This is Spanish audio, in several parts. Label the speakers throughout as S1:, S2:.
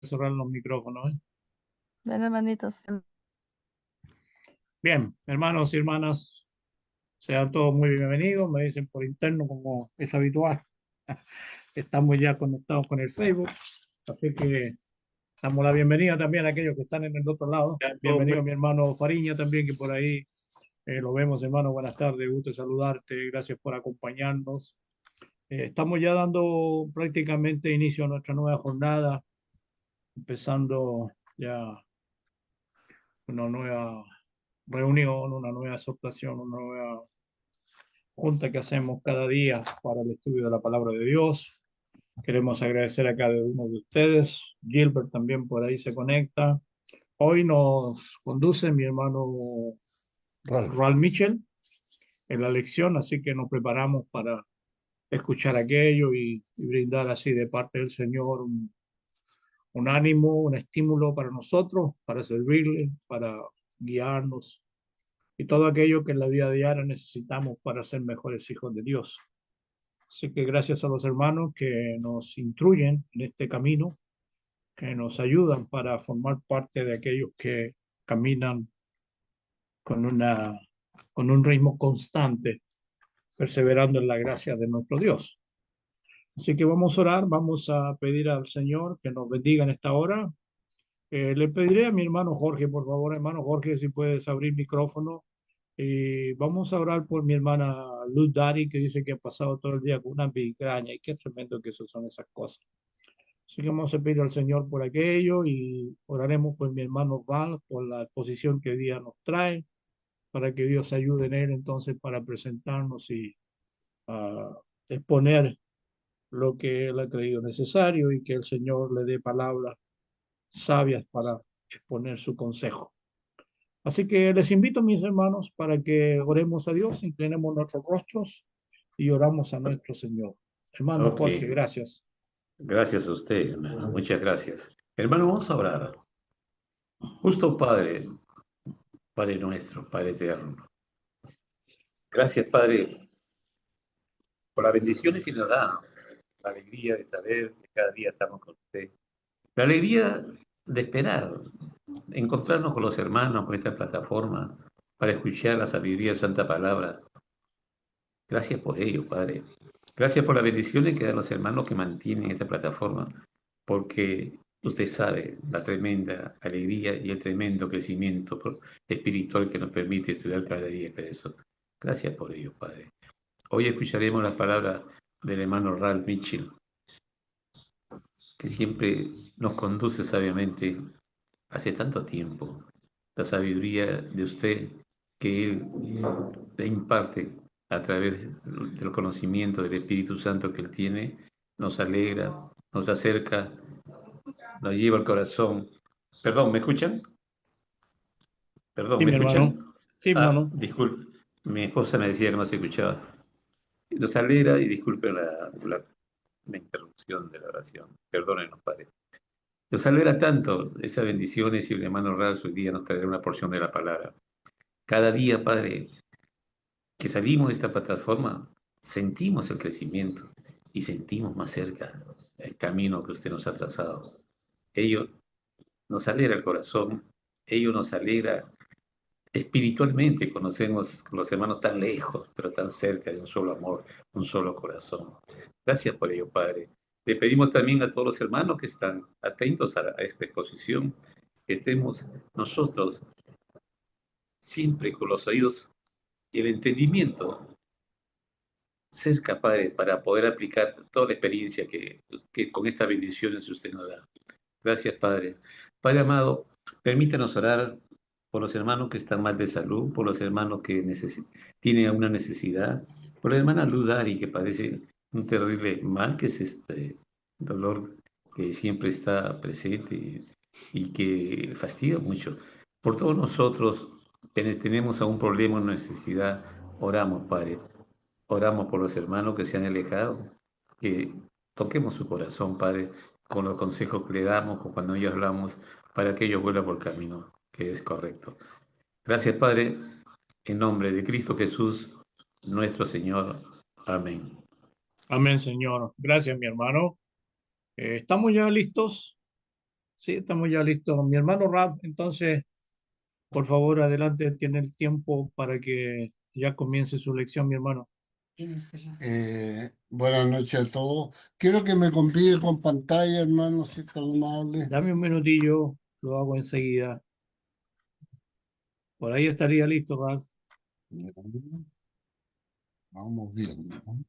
S1: cerrar los micrófonos, ¿eh?
S2: Ven, hermanitos.
S1: Bien, hermanos y hermanas, sean todos muy bienvenidos. Me dicen por interno, como es habitual. Estamos ya conectados con el Facebook, así que damos la bienvenida también a aquellos que están en el otro lado. Bienvenido a mi hermano Fariña también, que por ahí lo vemos, hermano. Buenas tardes, gusto saludarte. Gracias por acompañarnos. Estamos ya dando prácticamente inicio a nuestra nueva jornada, empezando ya una nueva reunión, una nueva exhortación, una nueva junta que hacemos cada día para el estudio de la palabra de Dios. Queremos agradecer a cada uno de ustedes. Gilbert también por ahí se conecta. Hoy nos conduce mi hermano Ralph Mitchell en la lección, así que nos preparamos para escuchar aquello y brindar así de parte del Señor un ánimo, un estímulo para nosotros, para servirle, para guiarnos y todo aquello que en la vida diaria necesitamos para ser mejores hijos de Dios. Así que gracias a los hermanos que nos instruyen en este camino, que nos ayudan para formar parte de aquellos que caminan con con un ritmo constante, perseverando en la gracia de nuestro Dios. Así que vamos a orar, vamos a pedir al Señor que nos bendiga en esta hora. Le pediré a mi hermano Jorge, por favor, hermano Jorge, si puedes abrir micrófono. Y vamos a orar por mi hermana Luz Dari, que dice que ha pasado todo el día con una migraña, y qué tremendo que eso son esas cosas. Así que vamos a pedir al Señor por aquello y oraremos por mi hermano Val, por la exposición que el día nos trae, para que Dios ayude en él entonces para presentarnos y exponer lo que él ha creído necesario y que el Señor le dé palabras sabias para exponer su consejo. Así que les invito, mis hermanos, para que oremos a Dios, inclinemos nuestros rostros y oramos a nuestro Señor. Hermano Jorge, gracias.
S3: Gracias a usted, hermano. Muchas gracias. Hermano, vamos a orar. Justo Padre, Padre nuestro, Padre eterno. Gracias, Padre, por las bendiciones que nos da. La alegría de saber que cada día estamos con usted. La alegría de esperar, encontrarnos con los hermanos, con esta plataforma, para escuchar la sabiduría de Santa Palabra. Gracias por ello, Padre. Gracias por las bendiciones que dan los hermanos que mantienen esta plataforma, porque usted sabe la tremenda alegría y el tremendo crecimiento espiritual que nos permite estudiar cada día eso. Gracias por ello, Padre. Hoy escucharemos las palabras del hermano Ralph Mitchell, que siempre nos conduce sabiamente hace tanto tiempo. La sabiduría de usted que él le imparte a través del conocimiento del Espíritu Santo que él tiene, nos alegra, nos acerca, nos lleva al corazón. Perdón, ¿me escuchan? Perdón,
S1: Sí,
S3: ¿me
S1: mi hermano.
S3: escuchan?
S1: Sí, hermano.
S3: Disculpe, mi esposa me decía que no se escuchaba. Nos alegra y disculpen la interrupción de la oración. Perdónenos, Padre. Nos alegra tanto esas bendiciones y el hermano Ralph hoy día nos traerá una porción de la palabra. Cada día, Padre, que salimos de esta plataforma, sentimos el crecimiento y sentimos más cerca el camino que usted nos ha trazado. Ello nos alegra el corazón, ello nos alegra espiritualmente. Conocemos a los hermanos tan lejos, pero tan cerca de un solo amor, un solo corazón. Gracias por ello, Padre. Le pedimos también a todos los hermanos que están atentos a esta exposición, que estemos nosotros siempre con los oídos y el entendimiento cerca, Padre, para poder aplicar toda la experiencia que con estas bendiciones usted nos da. Gracias, Padre. Padre amado, permítanos orar por los hermanos que están mal de salud, por los hermanos que tienen una necesidad, por la hermana Ludari que padece un terrible mal, que es este dolor que siempre está presente y que fastidia mucho. Por todos nosotros, quienes tenemos algún problema o necesidad, oramos, Padre. Oramos por los hermanos que se han alejado, que toquemos su corazón, Padre, con los consejos que le damos, con cuando ellos hablamos, para que ellos vuelvan por el camino que es correcto. Gracias, Padre, en nombre de Cristo Jesús, nuestro Señor. Amén.
S1: Amén, Señor. Gracias, mi hermano. ¿Estamos ya listos? Sí, estamos ya listos. Mi hermano Rap, entonces, por favor, adelante, tiene el tiempo para que ya comience su lección, mi hermano.
S4: Buenas noches a todos. Quiero que me compile con pantalla, hermano, si es tan amable.
S1: Dame un minutillo, lo hago enseguida. Por ahí estaría listo, Ralph.
S4: Vamos bien, ¿no?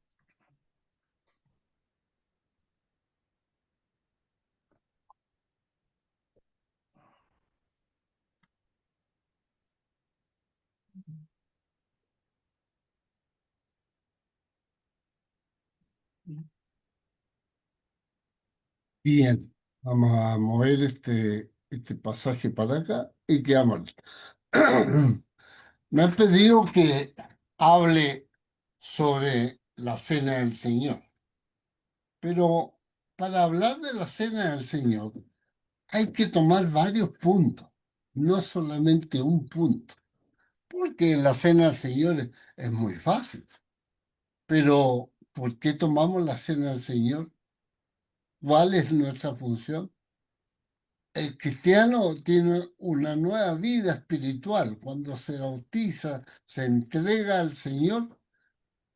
S4: Bien, vamos a mover este pasaje para acá y quedamos. Me han pedido que hable sobre la cena del Señor, pero para hablar de la cena del Señor hay que tomar varios puntos, no solamente un punto, porque la cena del Señor es muy fácil, pero ¿por qué tomamos la cena del Señor? ¿Cuál es nuestra función? El cristiano tiene una nueva vida espiritual. Cuando se bautiza, se entrega al Señor,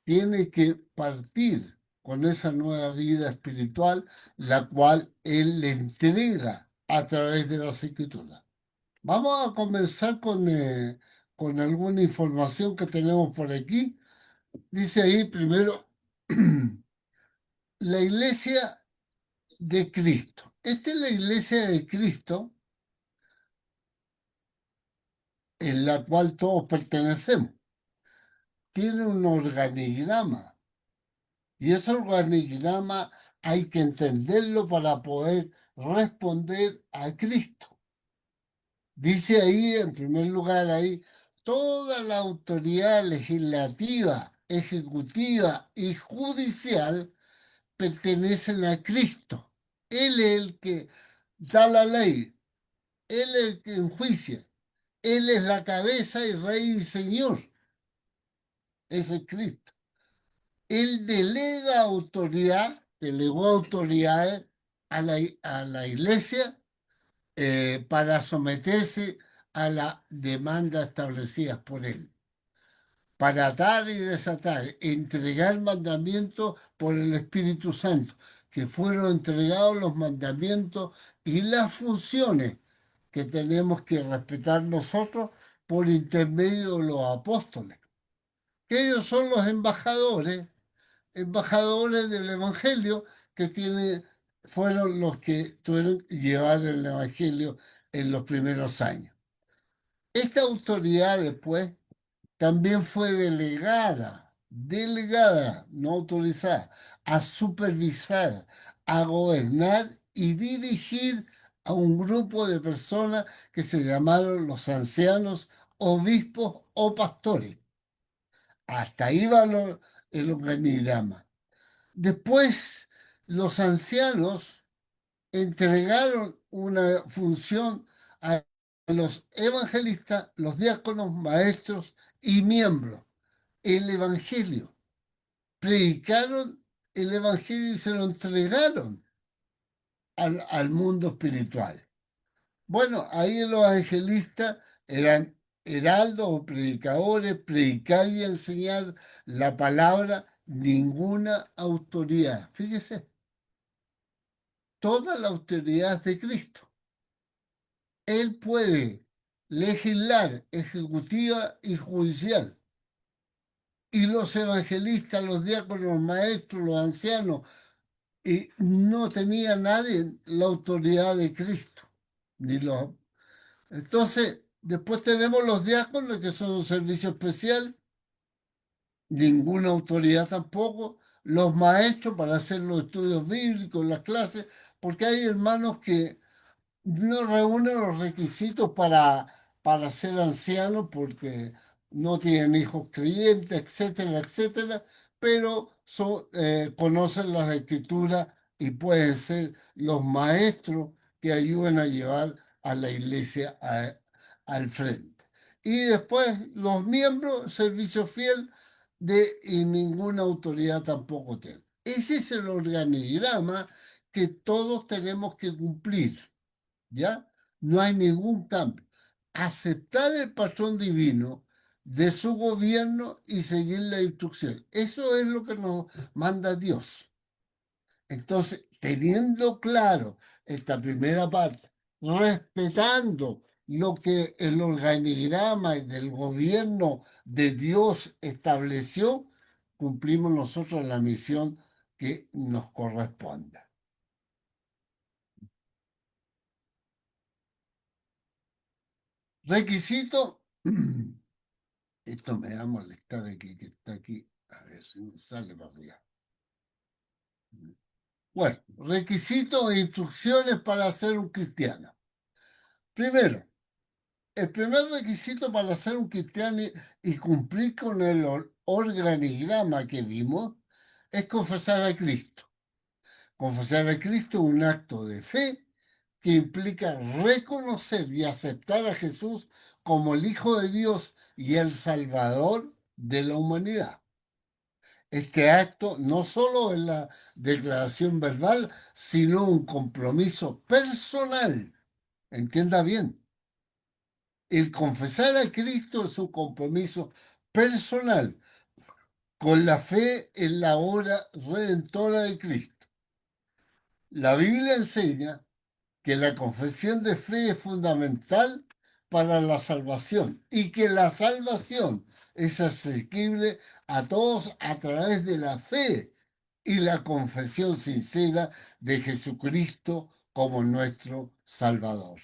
S4: tiene que partir con esa nueva vida espiritual, la cual Él le entrega a través de las Escrituras. Vamos a comenzar con alguna información que tenemos por aquí. Dice ahí primero, la iglesia de Cristo. Esta es la iglesia de Cristo en la cual todos pertenecemos. Tiene un organigrama y ese organigrama hay que entenderlo para poder responder a Cristo. Dice ahí, en primer lugar, ahí, toda la autoridad legislativa, ejecutiva y judicial pertenecen a Cristo. Él es el que da la ley, Él es el que enjuicia, Él es la cabeza y rey y señor. Ese es Cristo. Él delegó autoridades a la iglesia para someterse a las demandas establecidas por él, para atar y desatar, entregar mandamientos por el Espíritu Santo, que fueron entregados los mandamientos y las funciones que tenemos que respetar nosotros por intermedio de los apóstoles, que ellos son los embajadores del Evangelio fueron los que tuvieron que llevar el Evangelio en los primeros años. Esta autoridad después también fue delegada, no autorizada, a supervisar, a gobernar y dirigir a un grupo de personas que se llamaron los ancianos, obispos o pastores. Hasta ahí va el organigrama. Después, los ancianos entregaron una función a los evangelistas, los diáconos, maestros y miembros. El evangelio. Predicaron el evangelio y se lo entregaron al mundo espiritual. Bueno, ahí los evangelistas eran heraldos o predicadores, predicar y enseñar la palabra, ninguna autoridad. Fíjese, toda la autoridad es de Cristo. Él puede legislar, ejecutiva y judicial. Y los evangelistas, los diáconos, los maestros, los ancianos, y no tenía nadie la autoridad de Cristo. Entonces, después tenemos los diáconos, que son un servicio especial, ninguna autoridad tampoco. Los maestros para hacer los estudios bíblicos, las clases, porque hay hermanos que no reúnen los requisitos para ser ancianos porque no tienen hijos creyentes, etcétera, etcétera, pero conocen las escrituras y pueden ser los maestros que ayuden a llevar a la iglesia al frente. Y después los miembros, servicio fiel y ninguna autoridad tampoco tiene. Ese es el organigrama que todos tenemos que cumplir. ¿ya? No hay ningún cambio. Aceptar el patrón divino de su gobierno y seguir la instrucción. Eso es lo que nos manda Dios. Entonces, teniendo claro esta primera parte, respetando lo que el organigrama del gobierno de Dios estableció, cumplimos nosotros la misión que nos corresponde. Requisito, esto me va a molestar aquí, que está aquí, a ver si me sale para arriba. Bueno, requisitos e instrucciones para ser un cristiano. Primero, el primer requisito para ser un cristiano y cumplir con el organigrama que vimos es confesar a Cristo. Confesar a Cristo es un acto de fe que implica reconocer y aceptar a Jesús como el Hijo de Dios y el Salvador de la humanidad. Este acto no solo es la declaración verbal, sino un compromiso personal. Entienda bien. El confesar a Cristo es un compromiso personal con la fe en la obra redentora de Cristo. La Biblia enseña que la confesión de fe es fundamental para la salvación y que la salvación es asequible a todos a través de la fe y la confesión sincera de Jesucristo como nuestro Salvador.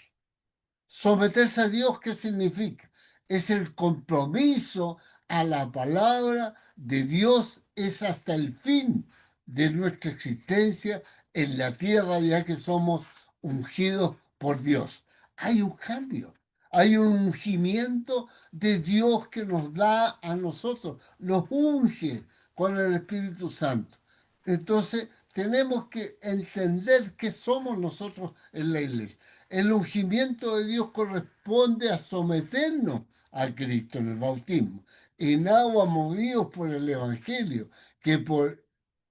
S4: Someterse a Dios, ¿qué significa? Es el compromiso a la palabra de Dios, es hasta el fin de nuestra existencia en la tierra, ya que somos ungidos por Dios. Hay un cambio, hay un ungimiento de Dios que nos da a nosotros, nos unge con el Espíritu Santo. Entonces, tenemos que entender que somos nosotros en la iglesia. El ungimiento de Dios corresponde a someternos a Cristo en el bautismo, en agua movidos por el Evangelio, que por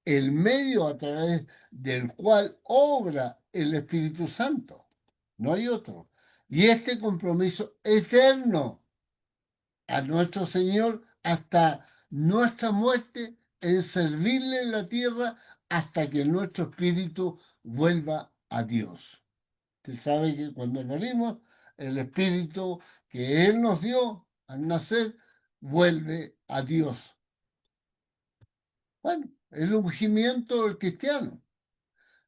S4: el medio a través del cual obra el Espíritu Santo. No hay otro. Y este compromiso eterno a nuestro Señor hasta nuestra muerte en servirle en la tierra hasta que nuestro espíritu vuelva a Dios. Usted sabe que cuando morimos, el espíritu que Él nos dio al nacer vuelve a Dios. Bueno, el ungimiento del cristiano.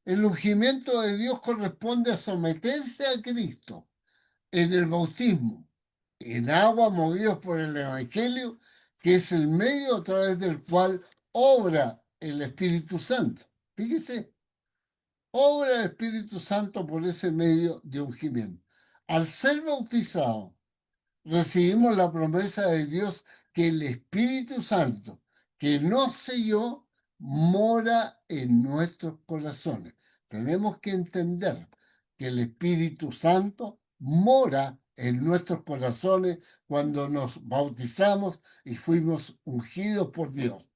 S4: El ungimiento de Dios corresponde a someterse a Cristo en el bautismo, en agua movidos por el Evangelio, que es el medio a través del cual obra el Espíritu Santo. Fíjese, obra el Espíritu Santo por ese medio de ungimiento. Al ser bautizados, recibimos la promesa de Dios que el Espíritu Santo, que nos selló, mora en nuestros corazones. Tenemos que entender que el Espíritu Santo mora en nuestros corazones cuando nos bautizamos y fuimos ungidos por Dios.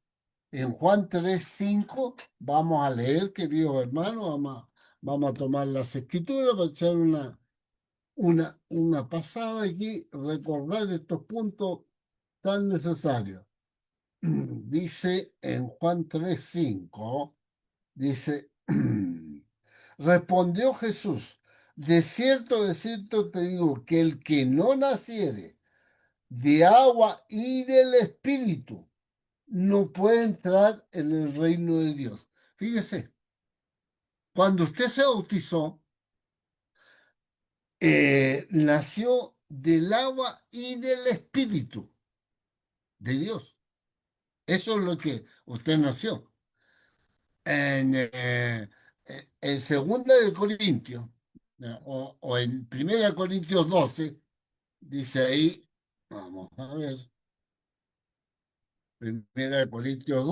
S4: En Juan 3:5 vamos a leer, queridos hermanos, vamos a tomar las escrituras para echar una pasada aquí, recordar estos puntos tan necesarios. Dice en Juan 3:5, dice, respondió Jesús, de cierto te digo, que el que no naciere de agua y del Espíritu no puede entrar en el reino de Dios. Fíjese, cuando usted se bautizó, nació del agua y del Espíritu de Dios. Eso es lo que usted nació. En segunda de Corintios, o en primera de Corintios 12, dice ahí, vamos a ver, primera de Corintios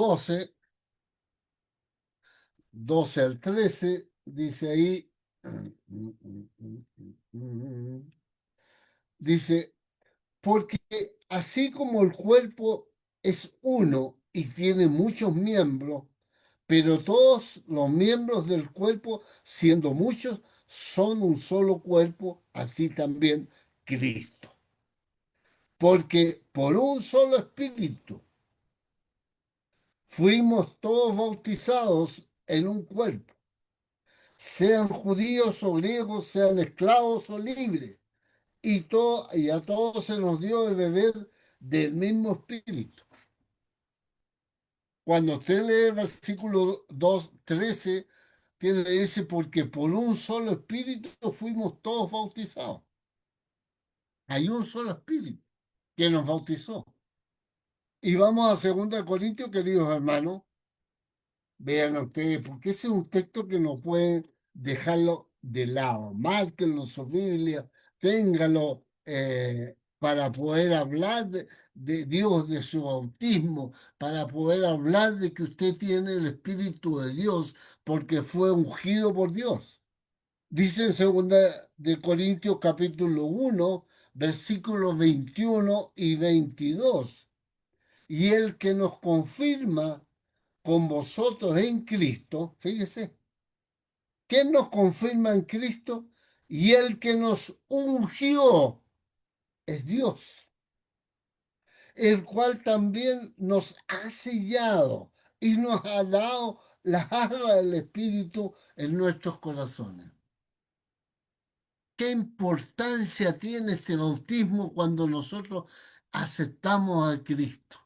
S4: 12 al 13, dice ahí, dice, porque así como el cuerpo es uno y tiene muchos miembros, pero todos los miembros del cuerpo, siendo muchos, son un solo cuerpo, así también Cristo. Porque por un solo espíritu fuimos todos bautizados en un cuerpo, sean judíos o griegos, sean esclavos o libres, y a todos se nos dio de beber del mismo espíritu. Cuando usted lee el versículo 2:13, dice, porque por un solo espíritu fuimos todos bautizados. Hay un solo espíritu que nos bautizó. Y vamos a 2 Corintios, queridos hermanos. Vean ustedes, porque ese es un texto que no pueden dejarlo de lado. Márquenlo en su Biblia, ténganlo para poder hablar de Dios, de su bautismo, para poder hablar de que usted tiene el Espíritu de Dios, porque fue ungido por Dios. Dice en 2 Corintios capítulo 1, versículos 21 y 22. Y el que nos confirma con vosotros en Cristo, fíjese, ¿quién nos confirma en Cristo? Y el que nos ungió es Dios, el cual también nos ha sellado y nos ha dado la arra del Espíritu en nuestros corazones. ¿Qué importancia tiene este bautismo cuando nosotros aceptamos a Cristo?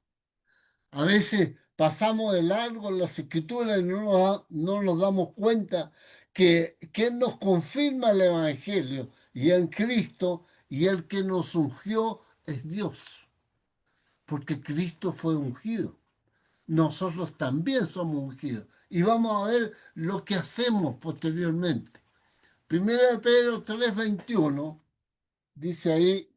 S4: A veces pasamos de largo en las escrituras y no nos damos cuenta que quien nos confirma el Evangelio y en Cristo y el que nos ungió es Dios, porque Cristo fue ungido. Nosotros también somos ungidos y vamos a ver lo que hacemos posteriormente. Primera de Pedro 3:21 dice ahí,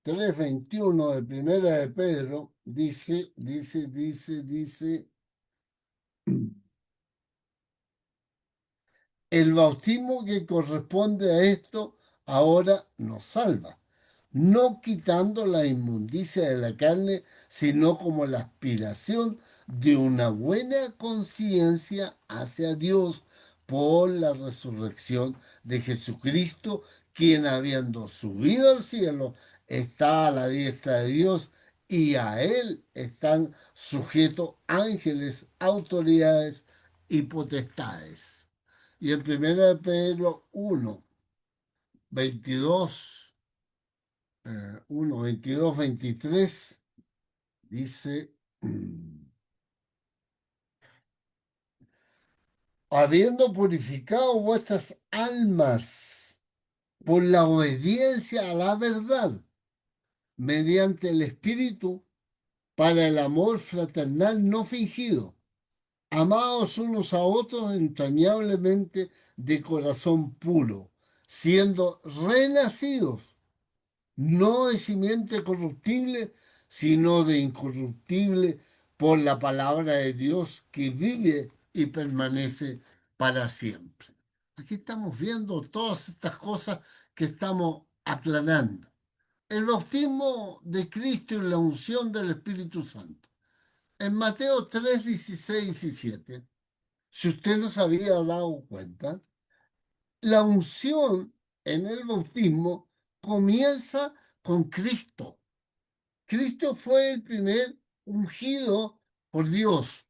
S4: 3:21 de Primera de Pedro, dice, el bautismo que corresponde a esto ahora nos salva, no quitando la inmundicia de la carne, sino como la aspiración de una buena conciencia hacia Dios por la resurrección de Jesucristo, quien habiendo subido al cielo, está a la diestra de Dios y a él están sujetos ángeles, autoridades y potestades. Y en 1 Pedro 22, 23, dice, habiendo purificado vuestras almas por la obediencia a la verdad, mediante el Espíritu, para el amor fraternal no fingido, amados unos a otros entrañablemente de corazón puro, siendo renacidos, no de simiente corruptible, sino de incorruptible por la palabra de Dios que vive y permanece para siempre. Aquí estamos viendo todas estas cosas que estamos aplanando. El bautismo de Cristo y la unción del Espíritu Santo. En Mateo 3, 16 y 17, si usted no se había dado cuenta, la unción en el bautismo comienza con Cristo. Cristo fue el primer ungido por Dios.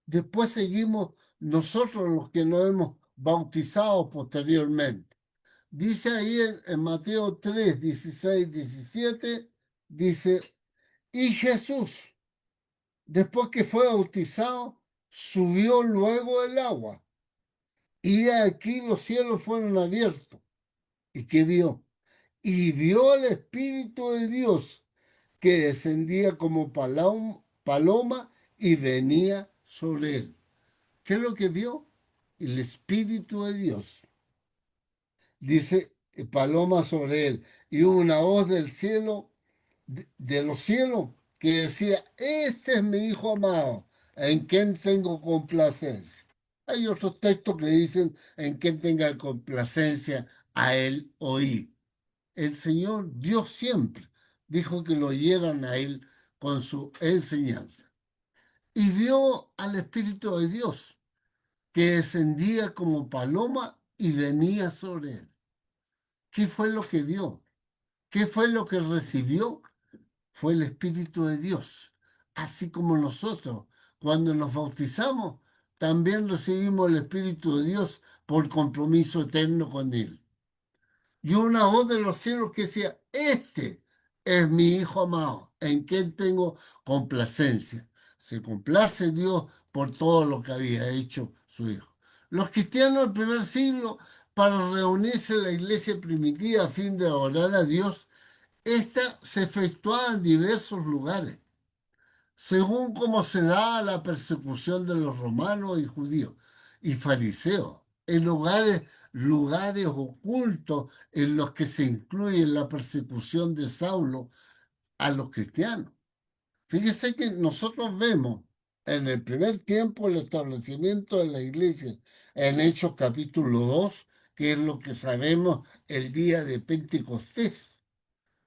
S4: Después seguimos nosotros los que nos hemos bautizado posteriormente. Dice ahí en Mateo 3, 16, 17, dice, y Jesús, después que fue bautizado, subió luego del agua. Y aquí los cielos fueron abiertos. ¿Y qué vio? Y vio al Espíritu de Dios que descendía como paloma y venía sobre él. ¿Qué es lo que vio? El Espíritu de Dios. Dice paloma sobre él. Y hubo una voz del cielo, de los cielos, que decía, este es mi Hijo amado, en quien tengo complacencia. Hay otros textos que dicen, en quien tenga complacencia, a él oí. El Señor Dios siempre, dijo que lo oyeran a él con su enseñanza. Y vio al Espíritu de Dios que descendía como paloma y venía sobre él. ¿Qué fue lo que vio? ¿Qué fue lo que recibió? Fue el Espíritu de Dios. Así como nosotros, cuando nos bautizamos, también recibimos el Espíritu de Dios por compromiso eterno con Él. Y una voz de los cielos que decía, este es mi Hijo amado, en quien tengo complacencia. Se complace Dios por todo lo que había hecho su Hijo. Los cristianos del primer siglo, para reunirse en la iglesia primitiva a fin de adorar a Dios, esta se efectuaba en diversos lugares, según cómo se da la persecución de los romanos y judíos y fariseos, en lugares ocultos en los que se incluye la persecución de Saulo a los cristianos. Fíjese que nosotros vemos en el primer tiempo el establecimiento de la iglesia en Hechos capítulo 2, que es lo que sabemos el día de Pentecostés.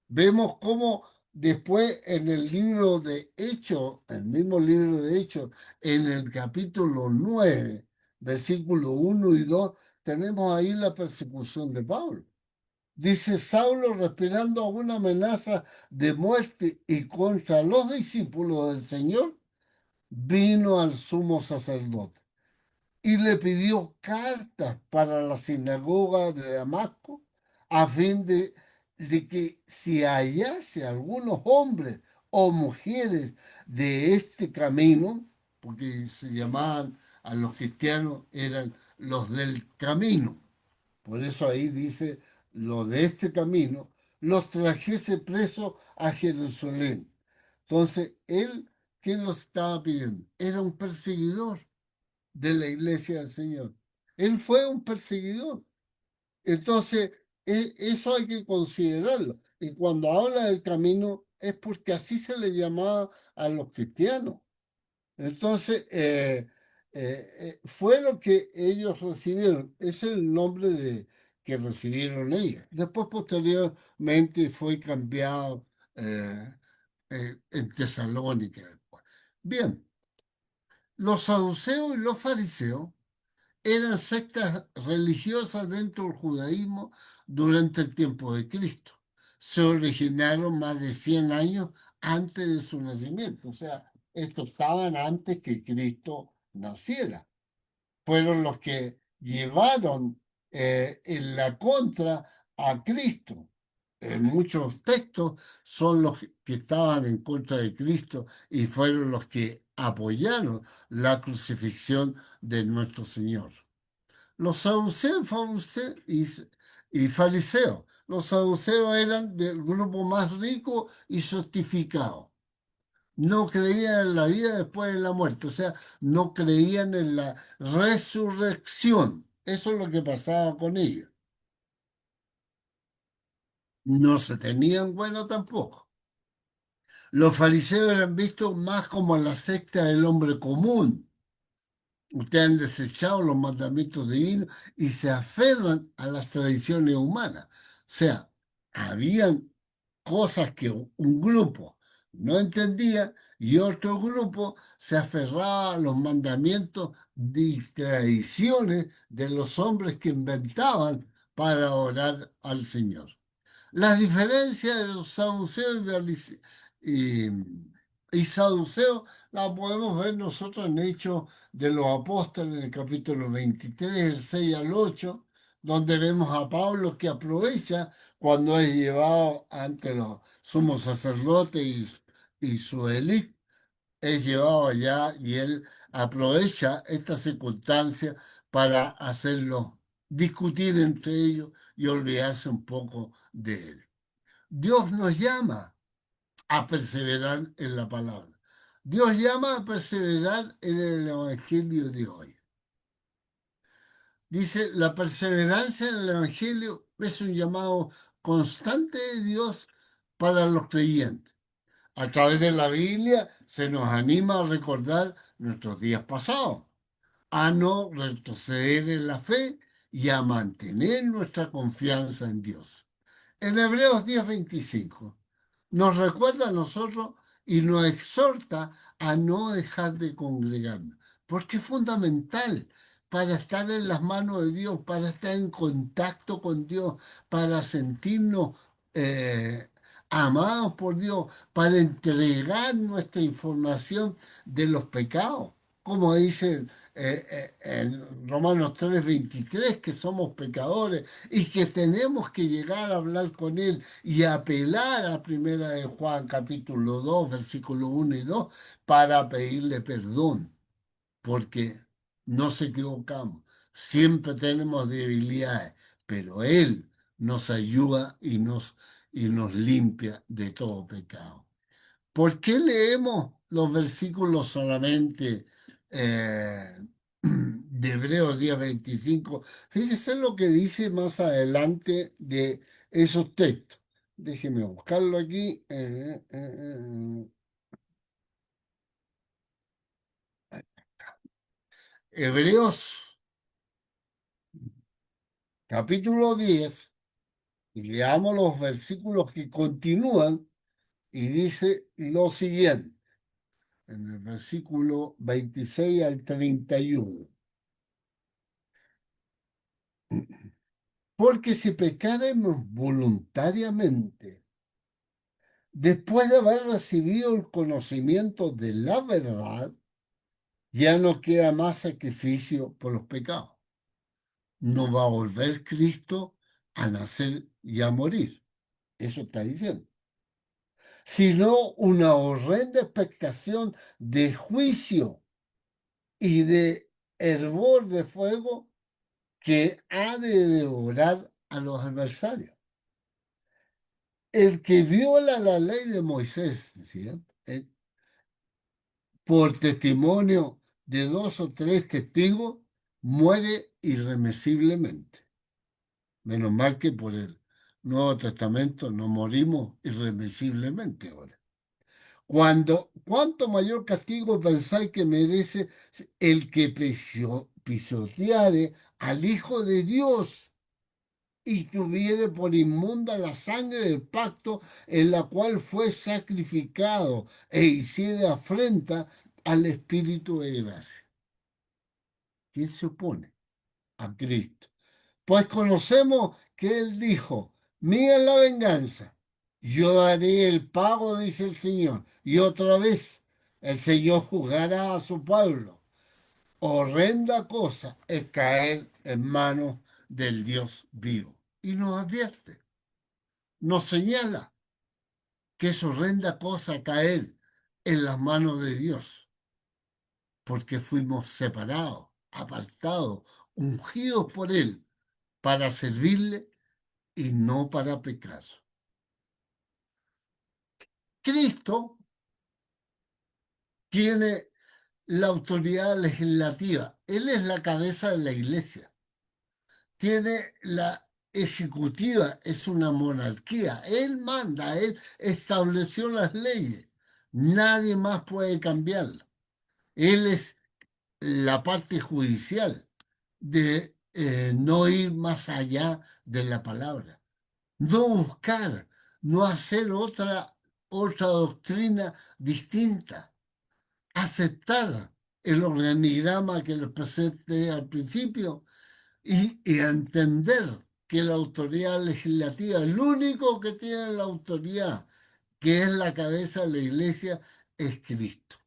S4: Vemos cómo después en el libro de Hechos, el mismo libro de Hechos, en el capítulo 9, versículos 1 y 2, tenemos ahí la persecución de Pablo. Dice Saulo, respirando alguna amenaza de muerte y contra los discípulos del Señor, vino al sumo sacerdote y le pidió cartas para la sinagoga de Damasco a fin de que si hallase algunos hombres o mujeres de este camino, porque se llamaban a los cristianos, eran los del camino, por eso ahí dice los de este camino, los trajese presos a Jerusalén. Entonces, él, ¿quién los estaba pidiendo? Era un perseguidor de la iglesia del Señor. Él fue un perseguidor. Entonces, eso hay que considerarlo. Y cuando habla del camino es porque así se le llamaba a los cristianos. Entonces, fue lo que ellos recibieron. Ese es el nombre que recibieron ellos. Después, posteriormente, fue cambiado en Tesalónica. Bien, los saduceos y los fariseos eran sectas religiosas dentro del judaísmo durante el tiempo de Cristo. Se originaron más de 100 años antes de su nacimiento. O sea, estos estaban antes que Cristo naciera. Fueron los que llevaron en la contra a Cristo. En muchos textos son los que estaban en contra de Cristo y fueron los que apoyaron la crucifixión de nuestro Señor. Los saduceos y fariseos. Los saduceos eran del grupo más rico y sostificado. No creían en la vida después de la muerte, o sea, no creían en la resurrección. Eso es lo que pasaba con ellos. No se tenían bueno tampoco. Los fariseos eran vistos más como la secta del hombre común. Ustedes han desechado los mandamientos divinos y se aferran a las tradiciones humanas. O sea, habían cosas que un grupo no entendía y otro grupo se aferraba a los mandamientos y tradiciones de los hombres que inventaban para orar al Señor. Las diferencias de los saduceos y saduceos las podemos ver nosotros en Hechos de los Apóstoles, en el capítulo 23, el 6 al 8, donde vemos a Pablo que aprovecha cuando es llevado ante los sumos sacerdotes y su élite, es llevado allá y él aprovecha esta circunstancia para hacerlo discutir entre ellos y olvidarse un poco de él. Dios nos llama a perseverar en la palabra. Dios llama a perseverar en el Evangelio de hoy. Dice, la perseverancia en el Evangelio es un llamado constante de Dios para los creyentes. A través de la Biblia se nos anima a recordar nuestros días pasados, a no retroceder en la fe y a mantener nuestra confianza en Dios. En Hebreos 10:25 nos recuerda a nosotros y nos exhorta a no dejar de congregarnos, porque es fundamental para estar en las manos de Dios, para estar en contacto con Dios, para sentirnos amados por Dios, para entregar nuestra información de los pecados. Como dice en Romanos 3:23, que somos pecadores y que tenemos que llegar a hablar con Él y apelar a Primera de Juan capítulo 2 versículos 1 y 2 para pedirle perdón, porque nos equivocamos, siempre tenemos debilidades, pero Él nos ayuda y nos limpia de todo pecado. ¿Por qué leemos los versículos solamente de Hebreos 10:25? Fíjese lo que dice más adelante de esos textos. Déjeme buscarlo aquí. Hebreos capítulo 10, y leamos los versículos que continúan y dice lo siguiente, en el versículo 26 al 31. Porque si pecaremos voluntariamente, después de haber recibido el conocimiento de la verdad, ya no queda más sacrificio por los pecados. No va a volver Cristo a nacer y a morir. Eso está diciendo. Sino una horrenda expectación de juicio y de hervor de fuego que ha de devorar a los adversarios. El que viola la ley de Moisés, decía, por testimonio de 2 o 3 testigos, muere irremisiblemente. Menos mal que por el Nuevo Testamento no morimos irremisiblemente ahora. ¿Cuánto mayor castigo pensáis que merece el que pisoteare al Hijo de Dios y tuviere por inmunda la sangre del pacto en la cual fue sacrificado e hiciere afrenta al Espíritu de gracia? ¿Quién se opone? A Cristo. Pues conocemos que Él dijo, mía es la venganza, yo daré el pago, dice el Señor. Y otra vez, el Señor juzgará a su pueblo. Horrenda cosa es caer en manos del Dios vivo. Y nos advierte, nos señala que es horrenda cosa caer en las manos de Dios, porque fuimos separados, apartados, ungidos por Él para servirle y no para pecar. Cristo tiene la autoridad legislativa. Él es la cabeza de la iglesia. Tiene la ejecutiva, es una monarquía. Él manda, él estableció las leyes. Nadie más puede cambiarlo. Él es la parte judicial de no ir más allá de la palabra. No buscar, no hacer otra doctrina distinta, aceptar el organigrama que les presenté al principio y entender que la autoridad legislativa, el único que tiene la autoridad, que es la cabeza de la iglesia, es Cristo.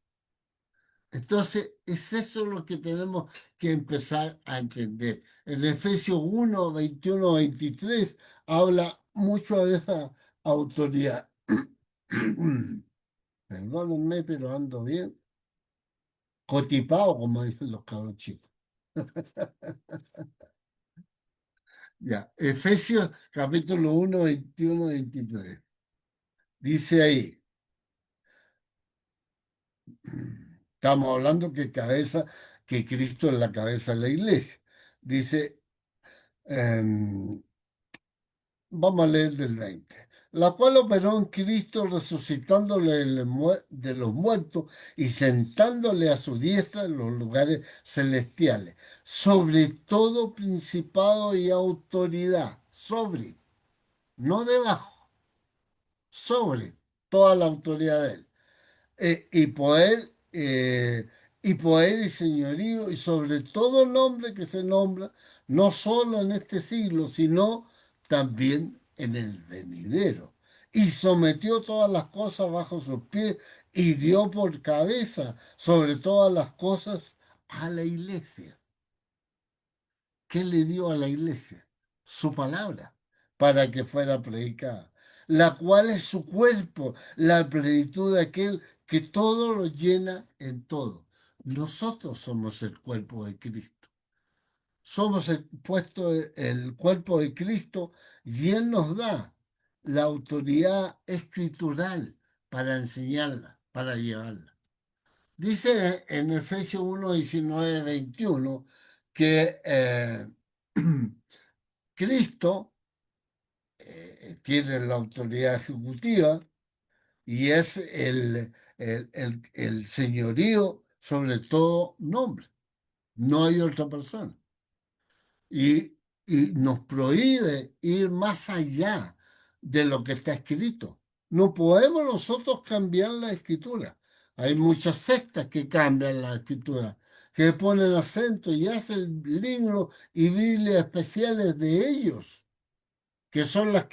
S4: Entonces, es eso lo que tenemos que empezar a entender. En Efesios 1, 21, 23 habla mucho de esa autoridad. Perdónenme, pero ando bien cotipado, como dicen los cabros chicos. Ya, Efesios capítulo 1, 21, 23. Dice ahí, estamos hablando que Cristo es la cabeza de la iglesia. Dice, vamos a leer del 20. La cual operó en Cristo resucitándole de los muertos y sentándole a su diestra en los lugares celestiales, sobre todo principado y autoridad, sobre, no debajo, sobre toda la autoridad de él. Y poder y señorío, y sobre todo nombre que se nombra, no solo en este siglo, sino también en el venidero. Y sometió todas las cosas bajo sus pies y dio por cabeza sobre todas las cosas a la iglesia. ¿Qué le dio a la iglesia? Su palabra, para que fuera predicada, la cual es su cuerpo, la plenitud de aquel que todo lo llena en todo. Nosotros somos el cuerpo de Cristo. Somos el cuerpo de Cristo y Él nos da la autoridad escritural para enseñarla, para llevarla. Dice en Efesios 1, 19, 21 que Cristo tiene la autoridad ejecutiva y es el señorío sobre todo nombre. No hay otra persona. Y nos prohíbe ir más allá de lo que está escrito. No podemos nosotros cambiar la escritura. Hay muchas sectas que cambian la escritura, que ponen acento y hacen libros y Biblias especiales de ellos, que son las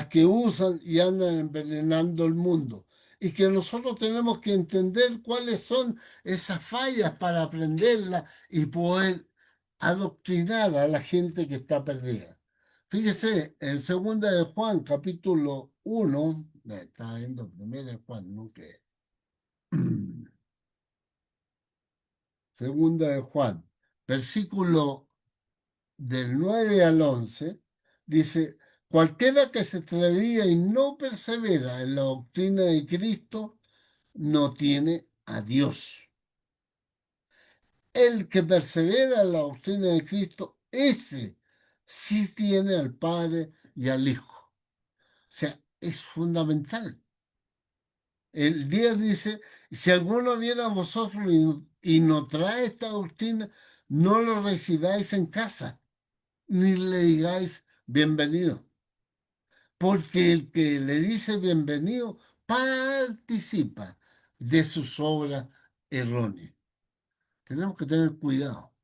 S4: que usan y andan envenenando el mundo. Y que nosotros tenemos que entender cuáles son esas fallas para aprenderlas y poder adoctrinar a la gente que está perdida. Fíjese, en segunda de Juan, capítulo 1, estaba viendo primera de Juan, ¿no? Segunda de Juan, versículo del 9 al 11, dice, cualquiera que se atrevía y no persevera en la doctrina de Cristo, no tiene a Dios. El que persevera en la doctrina de Cristo, ese sí tiene al Padre y al Hijo. O sea, es fundamental. El 10 dice, si alguno viene a vosotros y no trae esta doctrina, no lo recibáis en casa, ni le digáis bienvenido. Porque el que le dice bienvenido participa de sus obras erróneas. Tenemos que tener cuidado,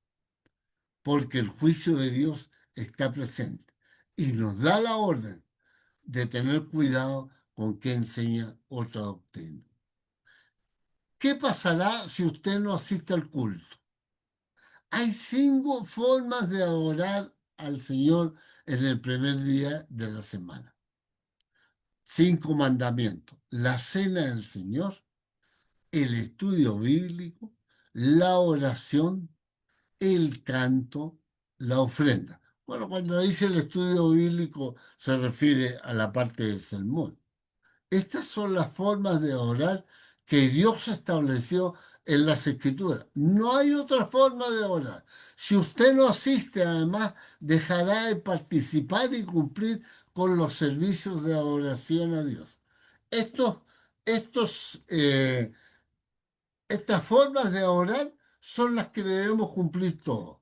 S4: porque el juicio de Dios está presente y nos da la orden de tener cuidado con qué enseña otra doctrina. ¿Qué pasará si usted no asiste al culto? Hay 5 formas de adorar al Señor en el primer día de la semana. 5 mandamientos. La cena del Señor, el estudio bíblico, la oración, el canto, la ofrenda. Bueno, cuando dice el estudio bíblico se refiere a la parte del sermón. Estas son las formas de orar que Dios estableció en las Escrituras. No hay otra forma de orar. Si usted no asiste, además, dejará de participar y cumplir con los servicios de adoración a Dios. Estos, estas formas de orar son las que debemos cumplir todos.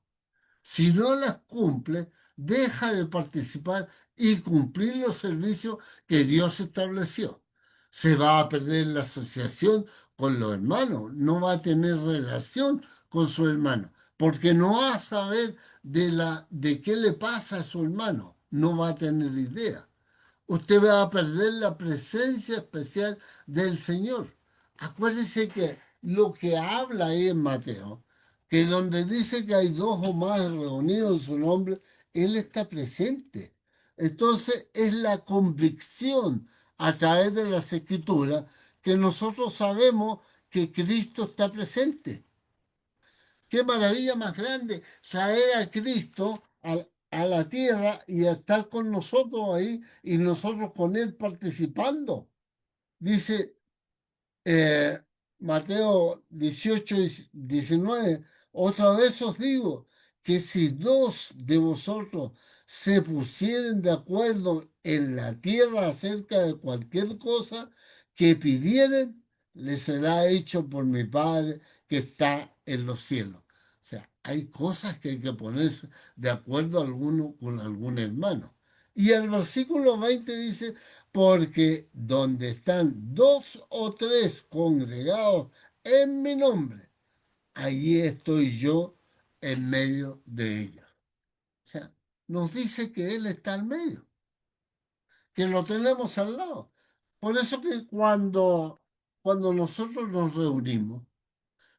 S4: Si no las cumple, deja de participar y cumplir los servicios que Dios estableció. Se va a perder la asociación con los hermanos, no va a tener relación con su hermano, porque no va a saber de qué le pasa a su hermano, no va a tener idea. Usted va a perder la presencia especial del Señor. Acuérdese que lo que habla ahí en Mateo, que donde dice que hay 2 o más reunidos en su nombre, Él está presente. Entonces es la convicción a través de las Escrituras que nosotros sabemos que Cristo está presente. Qué maravilla más grande traer a Cristo a la tierra y estar con nosotros ahí y nosotros con Él participando. Dice Mateo 18 y 19, otra vez os digo que si 2 de vosotros se pusieren de acuerdo en la tierra acerca de cualquier cosa que pidieren, les será hecho por mi Padre que está en los cielos. O sea, hay cosas que hay que ponerse de acuerdo alguno con algún hermano. Y el versículo 20 dice, porque donde están dos o tres congregados en mi nombre, allí estoy yo en medio de ellos. O sea, nos dice que Él está en medio, que lo tenemos al lado. Por eso que cuando nosotros nos reunimos,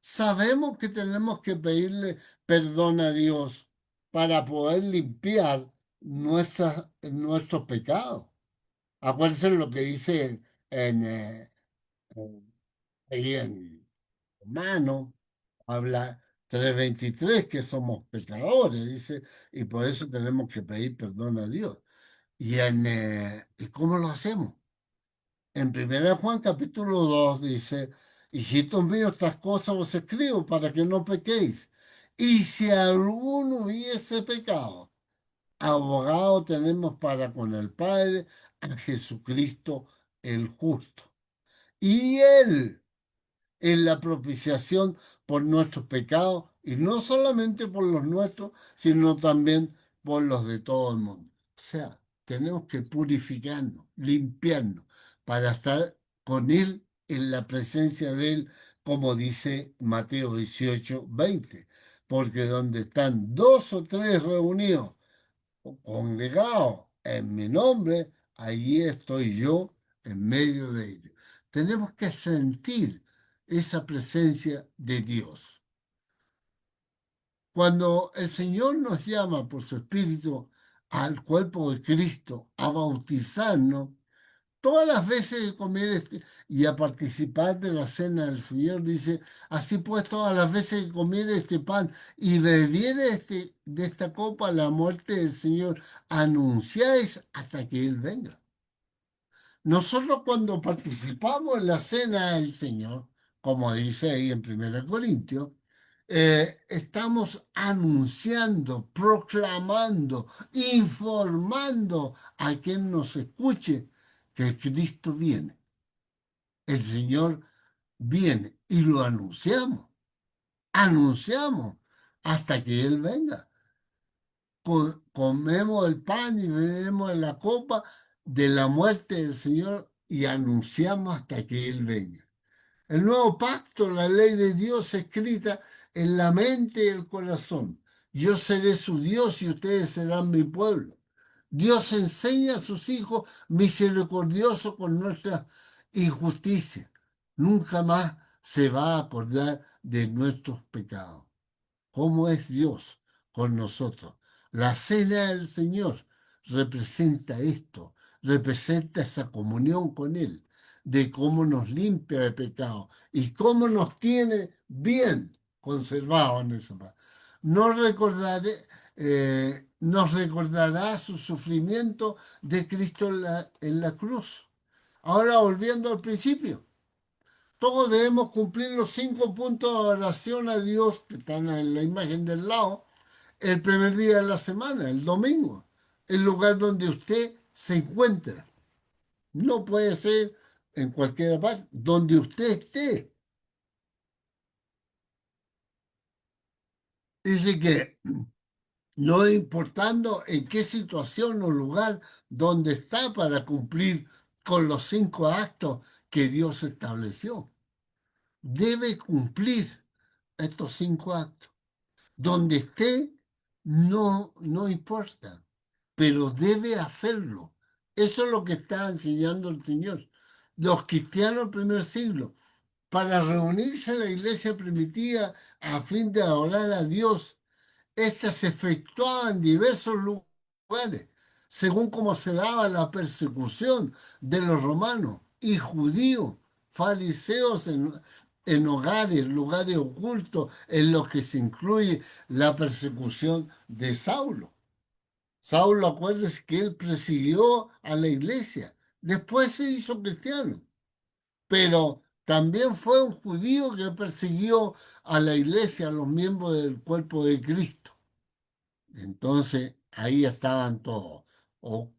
S4: sabemos que tenemos que pedirle perdón a Dios para poder limpiar nuestros pecados. Acuérdense lo que dice en- ahí en Romano, habla 3:23 que somos pecadores, dice, y por eso tenemos que pedir perdón a Dios. ¿Y cómo lo hacemos? En 1 Juan capítulo 2 dice, hijitos míos, estas cosas os escribo para que no pequéis. Y si alguno hubiese pecado, abogado tenemos para con el Padre a Jesucristo el justo. Y Él es la propiciación por nuestros pecados, y no solamente por los nuestros, sino también por los de todo el mundo. O sea, tenemos que purificarnos, limpiarnos, para estar con Él en la presencia de Él, como dice Mateo 18:20. Porque donde están dos o tres reunidos congregados en mi nombre, allí estoy yo en medio de ellos. Tenemos que sentir esa presencia de Dios. Cuando el Señor nos llama por su Espíritu al cuerpo de Cristo a bautizarnos, todas las veces de comer y a participar de la cena del Señor, dice, así pues todas las veces que comiere este pan y bebiere de esta copa la muerte del Señor, anunciáis hasta que Él venga. Nosotros cuando participamos en la cena del Señor, como dice ahí en 1 Corintios, estamos anunciando, proclamando, informando a quien nos escuche que Cristo viene. El Señor viene y lo anunciamos. Anunciamos hasta que Él venga. Comemos el pan y bebemos la copa de la muerte del Señor y anunciamos hasta que Él venga. El nuevo pacto, la ley de Dios escrita en la mente y el corazón. Yo seré su Dios y ustedes serán mi pueblo. Dios enseña a sus hijos misericordioso con nuestra injusticia. Nunca más se va a acordar de nuestros pecados. ¿Cómo es Dios con nosotros? La cena del Señor representa esto, representa esa comunión con Él, de cómo nos limpia de pecado y cómo nos tiene bien conservados en esa paz. Nos recordará su sufrimiento de Cristo en la cruz. Ahora volviendo al principio. Todos debemos cumplir los 5 puntos de oración a Dios que están en la imagen del lado el primer día de la semana, el domingo, el lugar donde usted se encuentra. No puede ser en cualquier parte, donde usted esté. Dice que no importando en qué situación o lugar donde está para cumplir con los 5 actos que Dios estableció. Debe cumplir estos 5 actos. Donde esté, no importa, pero debe hacerlo. Eso es lo que está enseñando el Señor. Los cristianos del primer siglo, para reunirse en la iglesia primitiva a fin de adorar a Dios, esta se efectuaba en diversos lugares, según como se daba la persecución de los romanos y judíos, fariseos en hogares, lugares ocultos, en los que se incluye la persecución de Saulo. Saulo, acuérdese que él persiguió a la iglesia, después se hizo cristiano, pero también fue un judío que persiguió a la iglesia, a los miembros del cuerpo de Cristo. Entonces, ahí estaban todos. O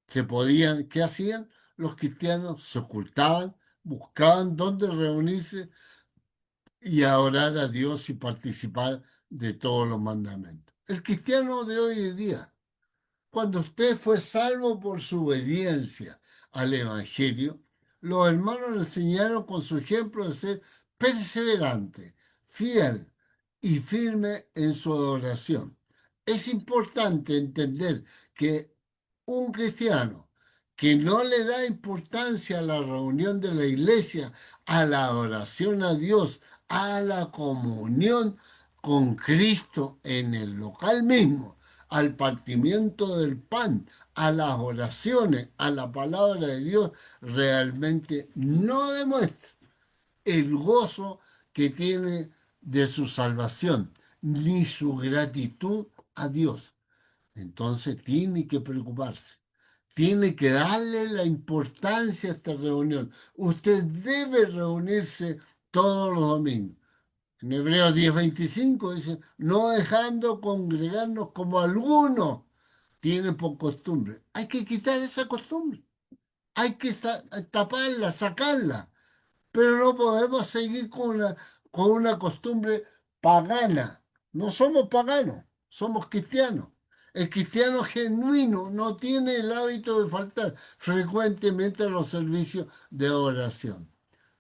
S4: se podían, ¿qué hacían? Los cristianos se ocultaban, buscaban dónde reunirse y adorar a Dios y participar de todos los mandamientos. El cristiano de hoy en día, cuando usted fue salvo por su obediencia al Evangelio, los hermanos le enseñaron con su ejemplo de ser perseverante, fiel y firme en su adoración. Es importante entender que un cristiano que no le da importancia a la reunión de la iglesia, a la adoración a Dios, a la comunión con Cristo en el local mismo, al partimiento del pan, a las oraciones, a la palabra de Dios, realmente no demuestra el gozo que tiene de su salvación, ni su gratitud a Dios. Entonces tiene que preocuparse. Tiene que darle la importancia a esta reunión. Usted debe reunirse todos los domingos. En Hebreos 10:25 dice, no dejando congregarnos como algunos tienen por costumbre. Hay que quitar esa costumbre. Hay que taparla, sacarla. Pero no podemos seguir con una costumbre pagana. No somos paganos, somos cristianos. El cristiano genuino no tiene el hábito de faltar frecuentemente a los servicios de oración.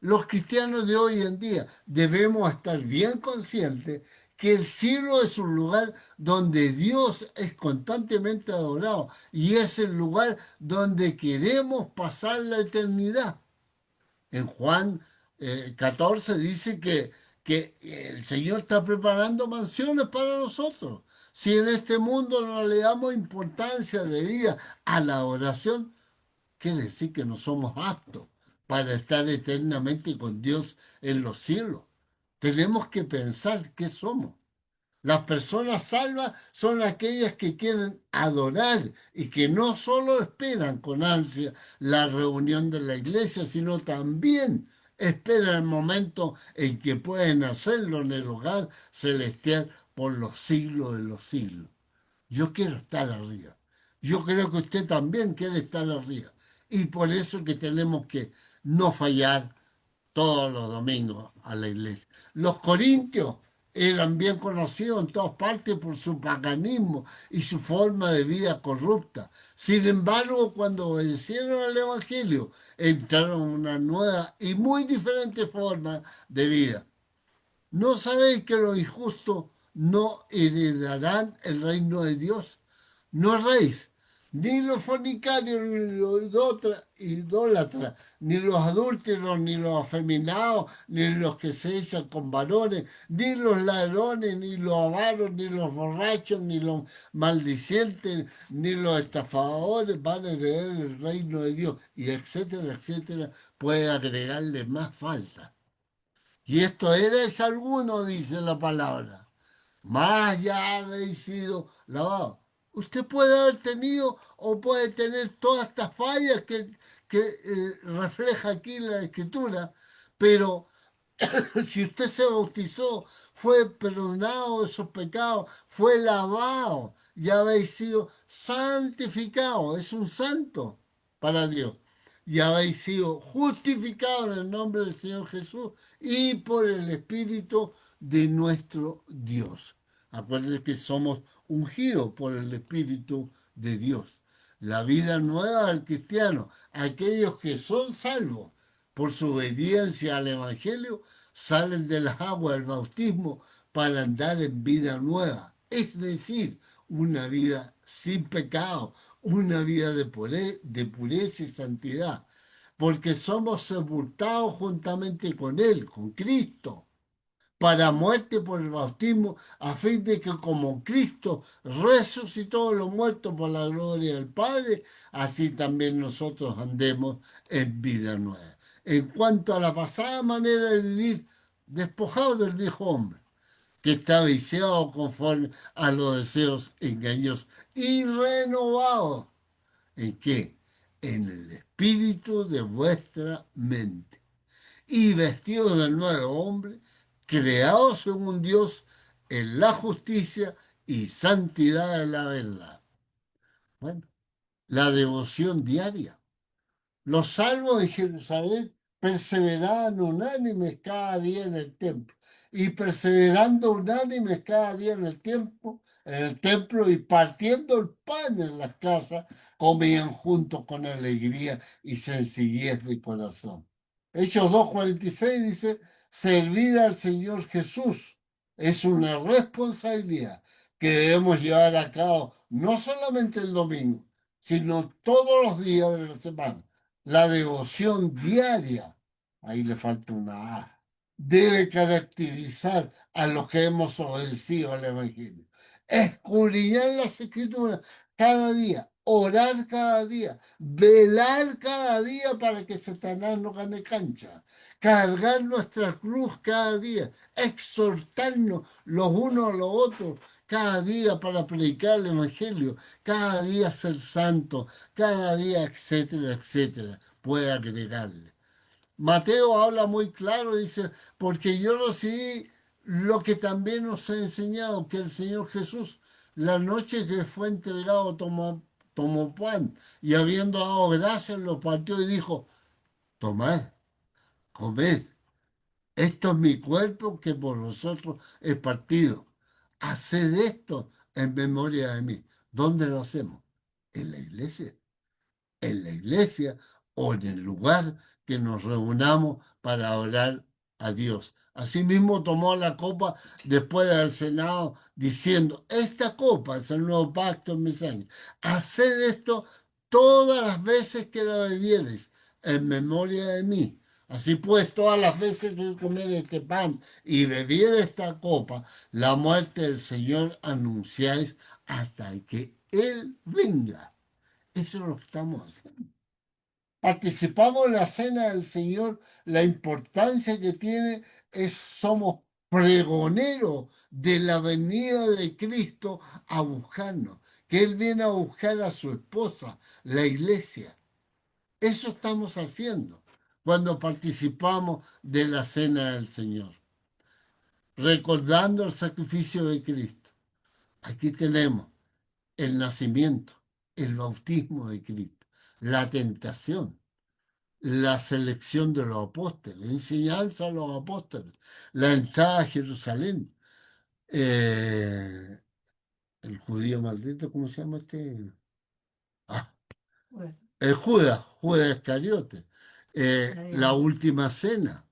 S4: Los cristianos de hoy en día debemos estar bien conscientes que el cielo es un lugar donde Dios es constantemente adorado y es el lugar donde queremos pasar la eternidad. En Juan 14 dice que el Señor está preparando mansiones para nosotros. Si en este mundo no le damos importancia debida a la oración, quiere decir que no somos aptos para estar eternamente con Dios en los cielos. Tenemos que pensar qué somos. Las personas salvas son aquellas que quieren adorar y que no solo esperan con ansia la reunión de la iglesia, sino también esperan el momento en que pueden hacerlo en el hogar celestial por los siglos de los siglos. Yo quiero estar arriba. Yo creo que usted también quiere estar arriba. Y por eso que tenemos que no fallar todos los domingos a la iglesia. Los corintios eran bien conocidos en todas partes por su paganismo y su forma de vida corrupta. Sin embargo, cuando obedecieron al Evangelio, entraron en una nueva y muy diferente forma de vida. ¿No sabéis que los injustos no heredarán el reino de Dios? No erréis, ni los fornicarios, ni los idólatras, ni los adúlteros, ni los afeminados, ni los que se echan con varones, ni los ladrones, ni los avaros, ni los borrachos, ni los maldicientes, ni los estafadores van a heredar el reino de Dios, y etcétera, etcétera, puede agregarle más falta. Y esto eres alguno, dice la palabra. Más ya habéis sido lavados. Usted puede haber tenido o puede tener todas estas fallas que refleja aquí la escritura, pero si usted se bautizó, fue perdonado de esos pecados, fue lavado, ya habéis sido santificados, es un santo para Dios. Y habéis sido justificados en el nombre del Señor Jesús y por el Espíritu de nuestro Dios. Acuérdense que somos ungidos por el Espíritu de Dios. La vida nueva del cristiano, aquellos que son salvos por su obediencia al Evangelio, salen de las aguas del bautismo para andar en vida nueva. Es decir, una vida sin pecado, una vida de pureza y santidad, porque somos sepultados juntamente con Él, con Cristo, para muerte por el bautismo, a fin de que como Cristo resucitó de los muertos por la gloria del Padre, así también nosotros andemos en vida nueva. En cuanto a la pasada manera de vivir, despojados del viejo hombre, que está viciado conforme a los deseos engañosos, y renovados. ¿En qué? En el espíritu de vuestra mente. Y vestidos del nuevo hombre, creados según Dios en la justicia y santidad de la verdad. Bueno, la devoción diaria. Los salvos de Jerusalén perseveraban unánimes cada día en el templo. Y perseverando unánimes cada día en el templo, en el templo y partiendo el pan en las casas, comían juntos con alegría y sencillez de corazón. Hechos 2:46 dice, servir al Señor Jesús es una responsabilidad que debemos llevar a cabo no solamente el domingo, sino todos los días de la semana. La devoción diaria, ahí le falta una A, debe caracterizar a los que hemos obedecido al Evangelio. Escudriñar las Escrituras cada día, orar cada día, velar cada día para que Satanás no gane cancha, cargar nuestra cruz cada día, exhortarnos los unos a los otros cada día para predicar el Evangelio, cada día ser santo, cada día, etcétera, etcétera. Puede agregarle. Mateo habla muy claro, dice, porque yo recibí lo que también nos ha enseñado, que el Señor Jesús, la noche que fue entregado, tomó pan y habiendo dado gracias, lo partió y dijo, tomad, comed, esto es mi cuerpo que por vosotros es partido. Haced esto en memoria de mí. ¿Dónde lo hacemos? En la iglesia. En la iglesia o en el lugar que nos reunamos para orar a Dios. Asimismo tomó la copa después de haber cenado diciendo, esta copa es el nuevo pacto en mi sangre. Haced esto todas las veces que la bebiereis en memoria de mí. Así pues, todas las veces que comer este pan y beber esta copa, la muerte del Señor anunciáis hasta que Él venga. Eso es lo que estamos haciendo. Participamos en la cena del Señor, la importancia que tiene es somos pregoneros de la venida de Cristo a buscarnos, que Él viene a buscar a su esposa, la iglesia. Eso estamos haciendo cuando participamos de la cena del Señor, recordando el sacrificio de Cristo. Aquí tenemos el nacimiento, el bautismo de Cristo, la tentación, la selección de los apóstoles, la enseñanza a los apóstoles, la entrada a Jerusalén, el judío maldito, ¿cómo se llama este? Ah, el Judas Iscariote, la última cena,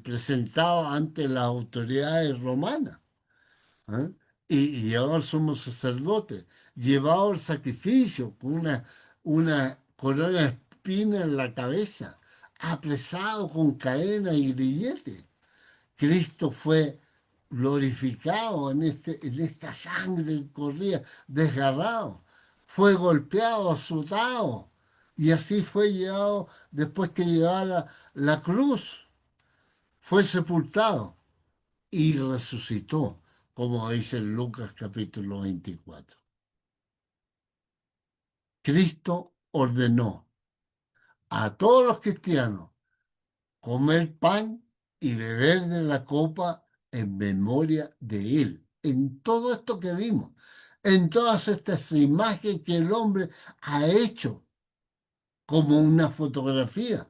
S4: presentado ante las autoridades romanas. ¿Eh? Y llevado al sumo sacerdote, llevado al sacrificio con una corona de espina en la cabeza, apresado con cadena y grillete. Cristo fue glorificado en esta sangre que corría, desgarrado, fue golpeado, azotado, y así fue llevado después que llevara la cruz, fue sepultado y resucitó, como dice en Lucas capítulo 24. Cristo ordenó a todos los cristianos comer pan y beber de la copa en memoria de Él. En todo esto que vimos, en todas estas imágenes que el hombre ha hecho como una fotografía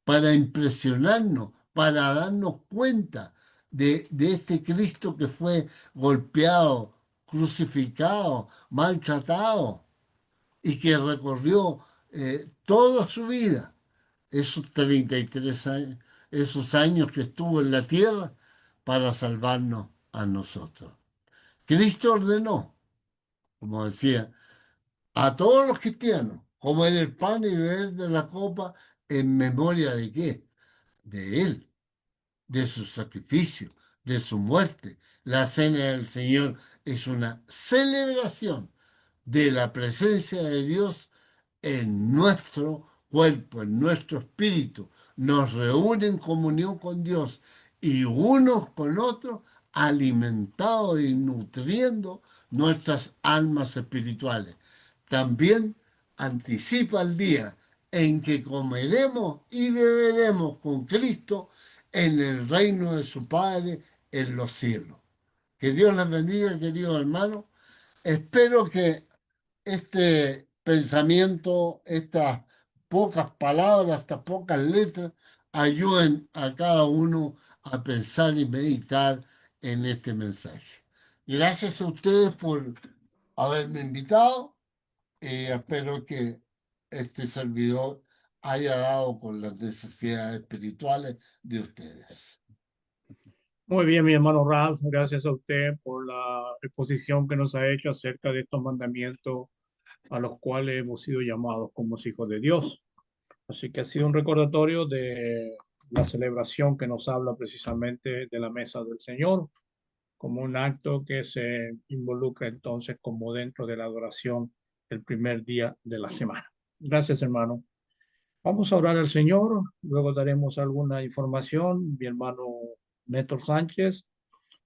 S4: para impresionarnos, para darnos cuenta de este Cristo que fue golpeado, crucificado, maltratado y que recorrió toda su vida, esos 33 años, esos años que estuvo en la tierra para salvarnos a nosotros. Cristo ordenó, como decía, a todos los cristianos comer el pan y beber de la copa en memoria de qué? De Él, de su sacrificio, de su muerte. La cena del Señor es una celebración de la presencia de Dios en nuestro cuerpo, en nuestro espíritu. Nos reúne en comunión con Dios y unos con otros, alimentados y nutriendo nuestras almas espirituales. También anticipa el día en que comeremos y beberemos con Cristo en el reino de su Padre en los cielos. Que Dios les bendiga, queridos hermanos. Espero que este pensamiento, estas pocas palabras, estas pocas letras, ayuden a cada uno a pensar y meditar en este mensaje. Gracias a ustedes por haberme invitado. Espero que este servidor haya dado con las necesidades espirituales de ustedes.
S1: Muy bien, mi hermano Ralph, gracias a usted por la exposición que nos ha hecho acerca de estos mandamientos a los cuales hemos sido llamados como hijos de Dios. Así que ha sido un recordatorio de la celebración que nos habla precisamente de la mesa del Señor, como un acto que se involucra entonces como dentro de la adoración el primer día de la semana. Gracias, hermano. Vamos a orar al Señor, luego daremos alguna información. Mi hermano Néstor Sánchez,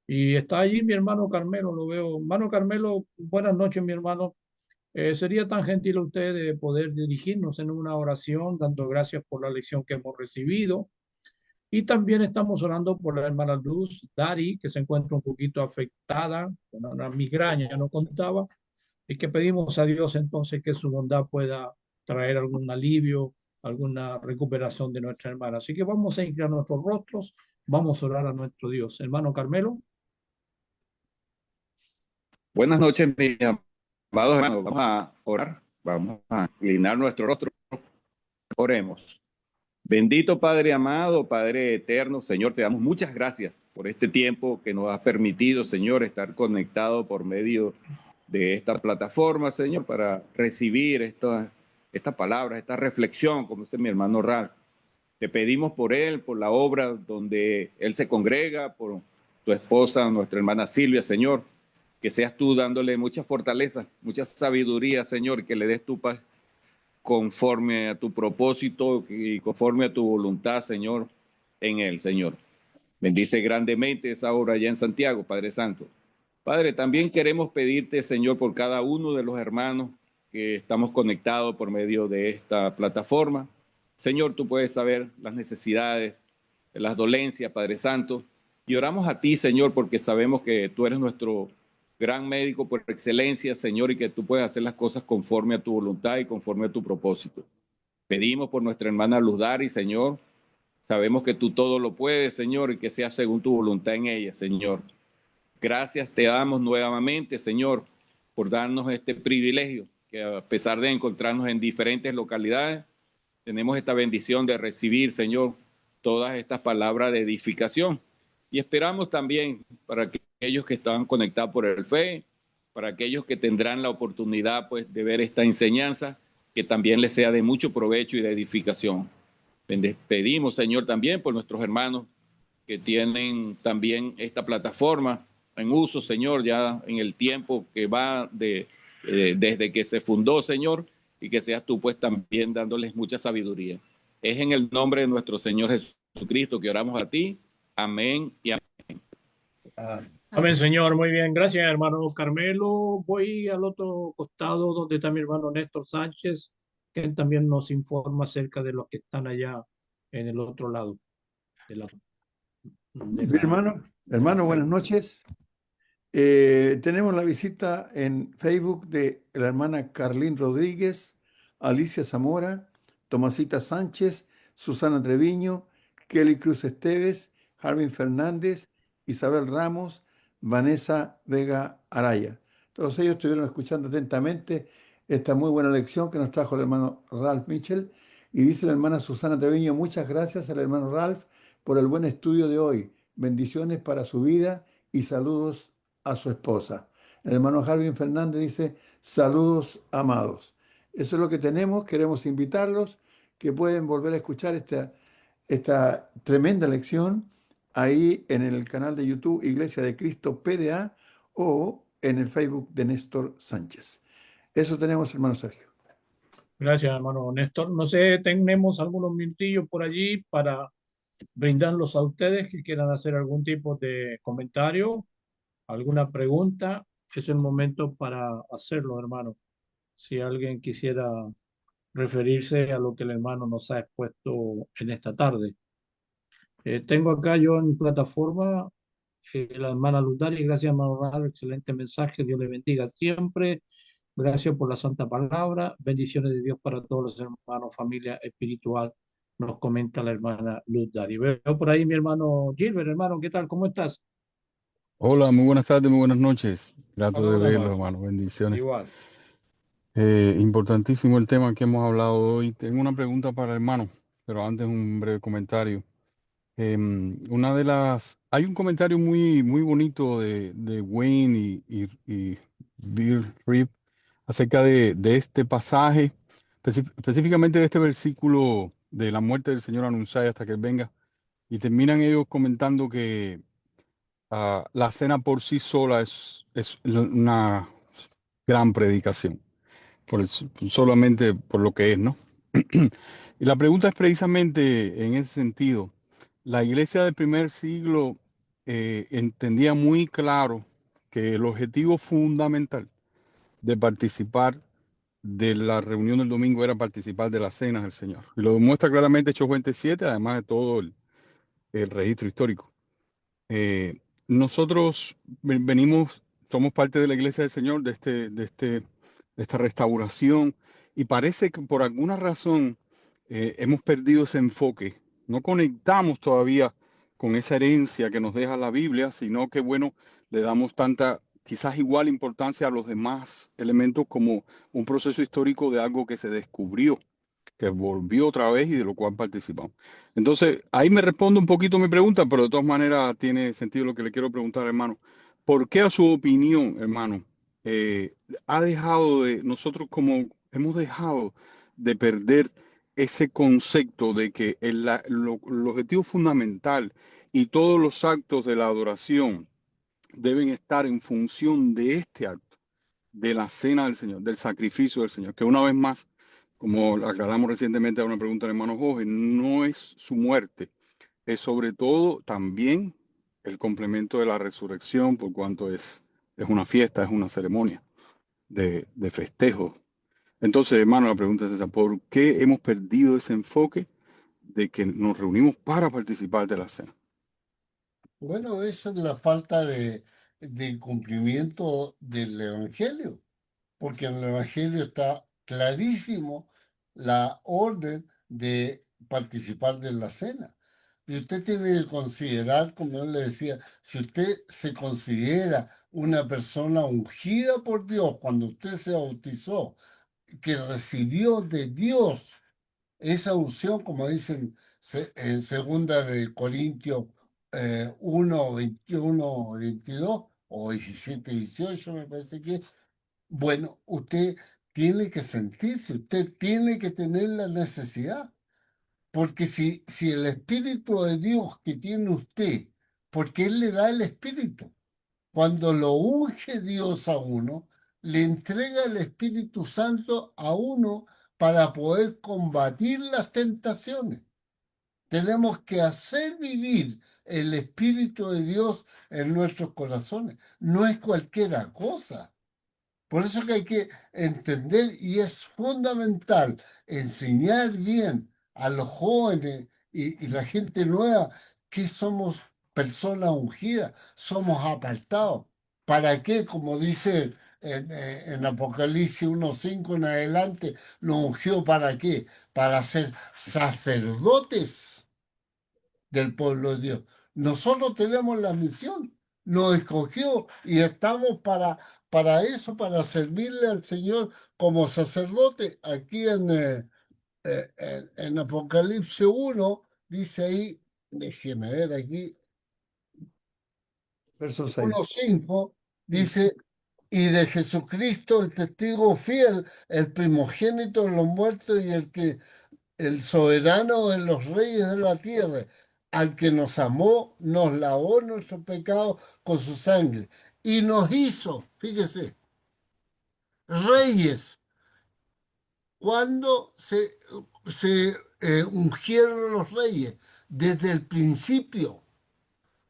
S1: y está allí mi hermano Carmelo, lo veo. Hermano Carmelo, buenas noches, mi hermano. ¿Sería tan gentil usted de poder dirigirnos en una oración, dando gracias por la lección que hemos recibido? Y también estamos orando por la hermana Luz Dari, que se encuentra un poquito afectada con una migraña, ya no contaba, y que pedimos a Dios entonces que su bondad pueda traer algún alivio, alguna recuperación de nuestra hermana. Así que vamos a inclinar nuestros rostros, vamos a orar a nuestro Dios. Hermano Carmelo.
S5: Buenas noches, mis amados hermanos. Vamos a orar, vamos a inclinar nuestro rostro. Oremos. Bendito Padre amado, Padre eterno, Señor, te damos muchas gracias por este tiempo que nos has permitido, Señor, estar conectado por medio de esta plataforma, Señor, para recibir esta palabra, esta reflexión, como dice mi hermano Ralph. Te pedimos por él, por la obra donde él se congrega, por tu esposa, nuestra hermana Silvia, Señor, que seas tú dándole mucha fortaleza, mucha sabiduría, Señor, que le des tu paz conforme a tu propósito y conforme a tu voluntad, Señor, en él, Señor. Bendice grandemente esa obra allá en Santiago, Padre Santo. Padre, también queremos pedirte, Señor, por cada uno de los hermanos que estamos conectados por medio de esta plataforma. Señor, tú puedes saber las necesidades, las dolencias, Padre Santo, y oramos a ti, Señor, porque sabemos que tú eres nuestro gran médico por excelencia, Señor, y que tú puedes hacer las cosas conforme a tu voluntad y conforme a tu propósito. Pedimos por nuestra hermana Luz Dari, Señor. Sabemos que tú todo lo puedes, Señor, y que sea según tu voluntad en ella, Señor. Gracias te damos nuevamente, Señor, por darnos este privilegio, que a pesar de encontrarnos en diferentes localidades, tenemos esta bendición de recibir, Señor, todas estas palabras de edificación. Y esperamos también para aquellos que están conectados por el fe, para aquellos que tendrán la oportunidad pues, de ver esta enseñanza, que también les sea de mucho provecho y de edificación. Pedimos, Señor, también por nuestros hermanos que tienen también esta plataforma en uso, Señor, ya en el tiempo que va desde que se fundó, Señor, y que seas tú pues también dándoles mucha sabiduría. Es en el nombre de nuestro Señor Jesucristo que oramos a ti. Amén y amén.
S1: Amén, Señor. Muy bien. Gracias, hermano Carmelo. Voy al otro costado donde está mi hermano Néstor Sánchez, que también nos informa acerca de los que están allá en el otro lado de la, de
S6: Bien,
S1: la-
S6: hermano, buenas noches. Tenemos la visita en Facebook de la hermana Carlín Rodríguez, Alicia Zamora, Tomasita Sánchez, Susana Treviño, Kelly Cruz Esteves, Jarvin Fernández, Isabel Ramos, Vanessa Vega Araya. Todos ellos estuvieron escuchando atentamente esta muy buena lección que nos trajo el hermano Ralph Mitchell. Y dice la hermana Susana Treviño, muchas gracias al hermano Ralph por el buen estudio de hoy. Bendiciones para su vida y saludos a su esposa. El hermano Jarvin Fernández dice, saludos amados. Eso es lo que tenemos, queremos invitarlos que pueden volver a escuchar esta tremenda lección ahí en el canal de YouTube Iglesia de Cristo PDA o en el Facebook de Néstor Sánchez. Eso tenemos, hermano Sergio.
S1: Gracias, hermano Néstor. No sé, tenemos algunos minutillos por allí para brindarlos a ustedes que quieran hacer algún tipo de comentario, alguna pregunta. Es el momento para hacerlo, hermano. Si alguien quisiera referirse a lo que el hermano nos ha expuesto en esta tarde. Tengo acá yo en plataforma la hermana Lutari. Gracias, hermano Ronaldo, excelente mensaje. Dios le bendiga siempre. Gracias por la santa palabra. Bendiciones de Dios para todos los hermanos, familia espiritual. Nos comenta la hermana Lutari. Veo por ahí mi hermano Gilbert. Hermano, ¿qué tal? ¿Cómo estás?
S7: Hola, muy buenas tardes, muy buenas noches. Grato de
S1: Saludos,
S7: verlo,
S1: hermano.
S7: hermano. Bendiciones.
S1: Igual.
S7: Importantísimo el tema que hemos hablado hoy. Tengo una pregunta para el hermano, pero antes un breve comentario. Hay un comentario muy, muy bonito de Wayne y Bill Rip acerca de este pasaje, específicamente de este versículo de la muerte del Señor anunciada hasta que Él venga. Y terminan ellos comentando que la cena por sí sola es una gran predicación, solamente por lo que es, ¿no? Y la pregunta es precisamente en ese sentido. La iglesia del primer siglo entendía muy claro que el objetivo fundamental de participar de la reunión del domingo era participar de las cenas del Señor. Y lo demuestra claramente Hechos 27, además de todo el registro histórico. Nosotros venimos, somos parte de la Iglesia del Señor, de esta restauración, y parece que por alguna razón hemos perdido ese enfoque. No conectamos todavía con esa herencia que nos deja la Biblia, sino que, bueno, le damos tanta, quizás igual importancia a los demás elementos como un proceso histórico de algo que se descubrió, que volvió otra vez y de lo cual participamos. Entonces, ahí me responde un poquito mi pregunta, pero de todas maneras tiene sentido lo que le quiero preguntar, hermano. ¿Por qué a su opinión, hermano, eh, ha dejado nosotros como hemos dejado de perder ese concepto de que el objetivo fundamental y todos los actos de la adoración deben estar en función de este acto, de la cena del Señor, del sacrificio del Señor, que una vez más, como aclaramos recientemente a una pregunta del hermano Jorge, no es su muerte, es sobre todo también el complemento de la resurrección, por cuanto es una fiesta, es una ceremonia de festejo. Entonces, hermano, la pregunta es esa: ¿por qué hemos perdido ese enfoque de que nos reunimos para participar de la cena?
S4: Bueno, eso es la falta de cumplimiento del Evangelio, porque en el Evangelio está clarísimo la orden de participar de la cena. Y usted tiene que considerar, como él le decía, si usted se considera una persona ungida por Dios cuando usted se bautizó, que recibió de Dios esa unción, como dicen en segunda de Corintios 1, 21, 22 o 17, 18, me parece que. Bueno, usted tiene que sentirse, usted tiene que tener la necesidad, porque si el Espíritu de Dios que tiene usted, porque Él le da el Espíritu, cuando lo unge Dios a uno, le entrega el Espíritu Santo a uno para poder combatir las tentaciones. Tenemos que hacer vivir el Espíritu de Dios en nuestros corazones. No es cualquier cosa. Por eso que hay que entender y es fundamental enseñar bien a los jóvenes y la gente nueva que somos personas ungidas, somos apartados. ¿Para qué? Como dice en Apocalipsis 1:5 en adelante, lo ungió para qué? Para ser sacerdotes del pueblo de Dios. Nosotros tenemos la misión, nos escogió y estamos para eso, para servirle al Señor como sacerdote. Aquí en Apocalipsis 1 dice ahí, déjeme ver aquí,
S6: Verso 6.
S4: 1:5 dice, y de Jesucristo el testigo fiel, el primogénito de los muertos y el soberano de los reyes de la tierra, al que nos amó, nos lavó nuestros pecados con su sangre y nos hizo, fíjese, reyes. Cuando se ungieron los reyes, desde el principio.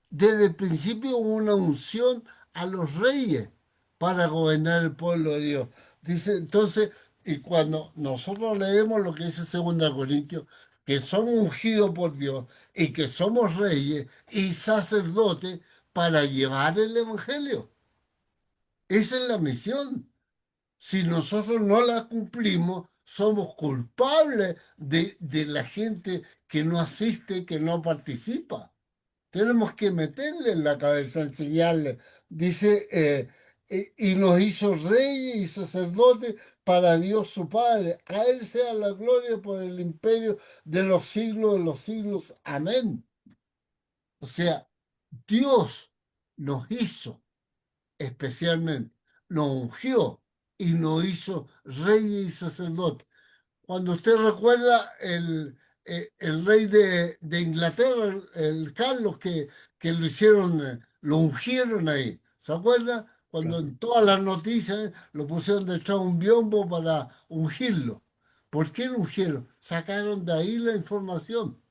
S4: Desde el principio hubo una unción a los reyes para gobernar el pueblo de Dios. Dice entonces, y cuando nosotros leemos lo que dice 2 Corintios, que somos ungidos por Dios y que somos reyes y sacerdotes para llevar el evangelio. Esa es la misión. Si nosotros no la cumplimos, somos culpables de la gente que no asiste, que no participa. Tenemos que meterle en la cabeza, enseñarle. Dice, y nos hizo reyes y sacerdotes para Dios su Padre. A Él sea la gloria por el imperio de los siglos. Amén. O sea, Dios nos hizo especialmente, nos ungió y nos hizo reyes y sacerdotes. Cuando usted recuerda el rey de Inglaterra, el Carlos, que lo hicieron, lo ungieron ahí. ¿Se acuerda? Cuando
S1: Claro.
S4: en todas las noticias lo pusieron detrás de un biombo para ungirlo. ¿Por qué lo ungieron? Sacaron de ahí la información.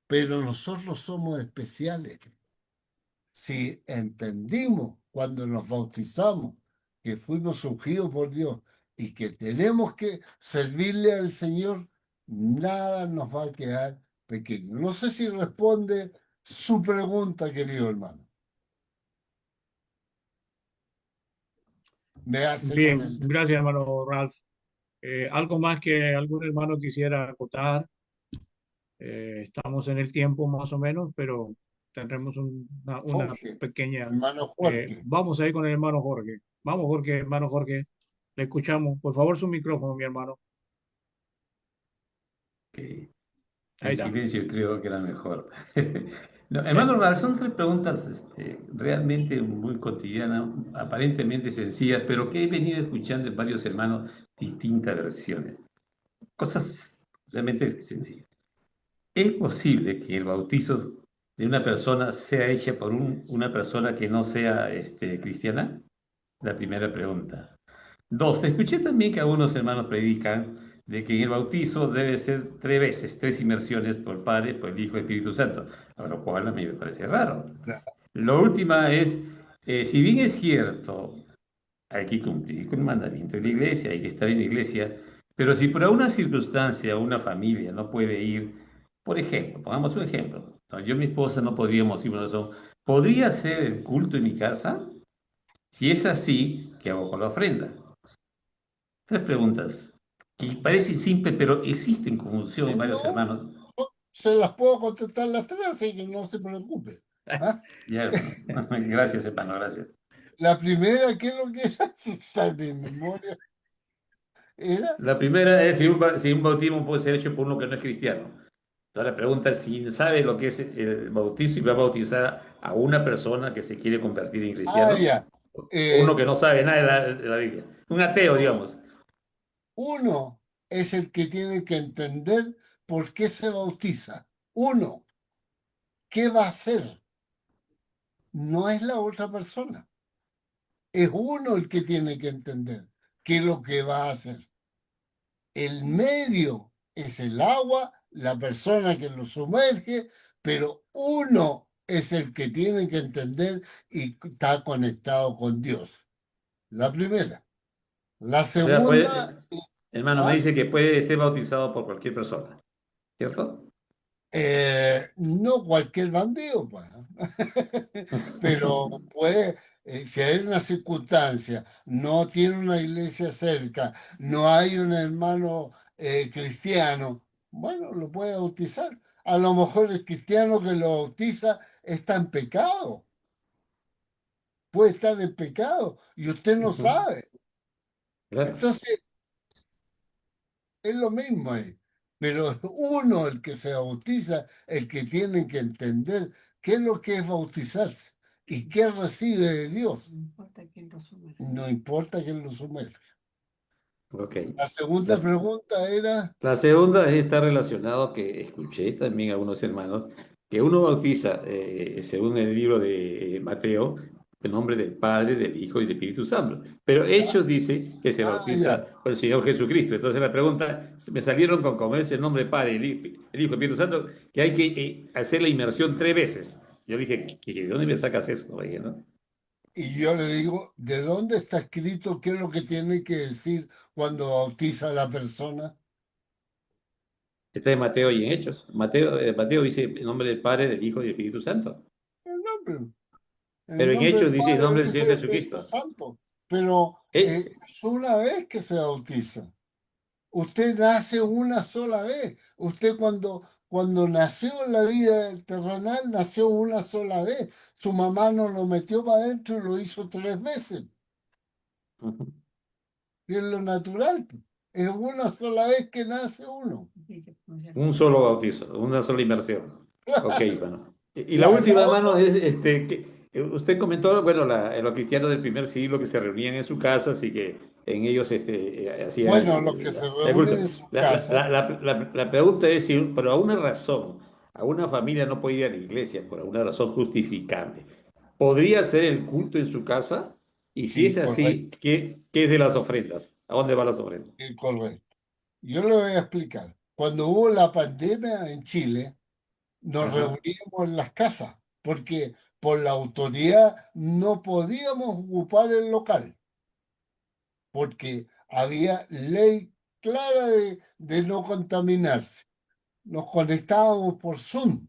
S4: Pero nosotros somos especiales. Si entendimos cuando nos bautizamos que fuimos ungidos por Dios y que tenemos que servirle al Señor, nada nos va a quedar pequeño. No sé si responde su pregunta, querido hermano. Me hace con
S1: Bien,
S4: el...
S1: gracias, hermano Ralph. ¿Algo más que algún hermano quisiera acotar? Estamos en el tiempo más o menos, pero tendremos una
S4: Jorge,
S1: pequeña...
S4: hermano Jorge.
S1: vamos a ir con el hermano Jorge. Vamos, Jorge, hermano Jorge. Le escuchamos. Por favor, su micrófono, mi hermano.
S3: Que
S1: Ahí
S3: en
S1: está.
S3: silencio creo que era mejor. No, hermano Ral, son tres preguntas realmente muy cotidianas, aparentemente sencillas, pero que he venido escuchando en varios hermanos distintas versiones. Cosas realmente sencillas. ¿Es posible que el bautizo de una persona sea hecha por una persona que no sea cristiana? La primera pregunta. Dos, escuché también que algunos hermanos predican de que en el bautizo debe ser 3 veces, 3 inmersiones por el Padre, por el Hijo y el Espíritu Santo, a lo cual a mí me parece raro. La última es, si bien es cierto, hay que cumplir con el mandamiento de la iglesia, hay que estar en la iglesia, pero si por alguna circunstancia una familia no puede ir, por ejemplo, pongamos un ejemplo, ¿no? Yo y mi esposa no podríamos ir por una razón, ¿podría hacer el culto en mi casa? Si es así, ¿qué hago con la ofrenda? 3 preguntas que parecen simples, pero existen confusión
S4: Si
S3: en varios
S4: no,
S3: hermanos.
S4: se las puedo contestar las tres, así que no se preocupe. ¿Ah?
S3: Ya, hermano. Gracias, hermano, gracias.
S4: La primera, ¿qué es lo que era? Está de memoria. Era...
S3: La primera es si un bautismo puede ser hecho por uno que no es cristiano. Entonces la pregunta es si sabe lo que es el bautizo y va a bautizar a una persona que se quiere convertir en
S4: Ah,
S3: cristiano,
S4: ya.
S3: o uno que no sabe nada de la Biblia. Un ateo,
S4: Bueno,
S3: digamos.
S4: uno es el que tiene que entender por qué se bautiza. Uno, ¿qué va a hacer? No es la otra persona. Es uno el que tiene que entender qué es lo que va a hacer. El medio es el agua, la persona que lo sumerge, pero uno es el que tiene que entender y está conectado con Dios. La primera. La
S3: O sea,
S4: segunda,
S3: hermano, me
S4: ¿ah?
S3: dice que puede ser bautizado por cualquier persona, ¿cierto?
S4: No cualquier bandido, pues. Pero puede, si hay una circunstancia, no tiene una iglesia cerca, no hay un hermano cristiano, bueno, lo puede bautizar. A lo mejor el cristiano que lo bautiza está en pecado, puede estar en pecado y usted no
S3: Ujú.
S4: sabe.
S3: Claro.
S4: Entonces, es lo mismo ahí. Pero es uno el que se bautiza, el que tiene que entender qué es lo que es bautizarse y qué recibe de Dios.
S8: No importa quién lo sumerja.
S4: No importa quién lo sumerja.
S3: Ok.
S4: La segunda pregunta era,
S3: La segunda está relacionado que escuché también a algunos hermanos que uno bautiza, según el libro de Mateo, el nombre del Padre, del Hijo y del Espíritu Santo. Pero Hechos dice que se
S4: ya,
S3: bautiza por el Señor Jesucristo. Entonces la pregunta, me salieron con como es el nombre Padre, el Hijo y el Espíritu Santo, que hay que hacer la inmersión 3 veces. Yo dije, ¿de dónde me sacas eso? Oye, ¿no?
S4: y yo le digo, ¿de dónde está escrito qué es lo que tiene que decir cuando bautiza a la persona?
S3: Está en Mateo y en Hechos. Mateo dice el nombre del Padre, del Hijo y del Espíritu Santo.
S4: El nombre. En el
S3: Pero en
S4: nombre
S3: Hechos
S4: del
S3: dice el
S4: Padre,
S3: nombre
S4: del
S3: del
S4: Hijo y
S3: Señor
S4: del Espíritu
S3: Jesucristo.
S4: Santo. Pero
S3: Eh,
S4: es una vez que se bautiza. Usted nace una sola vez. Usted cuando nació en la vida terrenal, nació una sola vez. Su mamá no lo metió para adentro y lo hizo 3 veces.
S3: Ujú.
S4: Y es lo natural. Es una sola vez que nace uno.
S3: Un solo bautizo, una sola inmersión. Ok, bueno. Y la
S4: Ya, la
S3: última, hermano,
S4: otra,
S3: es usted comentó, bueno, los cristianos del primer siglo que se reunían en su casa, así que en ellos hacían
S4: bueno, los que se
S3: el culto.
S4: reúnen en su casa,
S3: La pregunta es si, por alguna razón, alguna familia no puede ir a la iglesia, por alguna razón justificable, ¿podría hacer el culto en su casa? Y si
S4: sí,
S3: es así,
S4: correcto,
S3: ¿qué es de las ofrendas? ¿A dónde van las ofrendas?
S4: sí, correcto. Yo le voy a explicar. Cuando hubo la pandemia en Chile, nos
S3: Ajá.
S4: reuníamos en las casas, porque por la autoridad no podíamos ocupar el local, porque había ley clara de no contaminarse. Nos conectábamos por Zoom,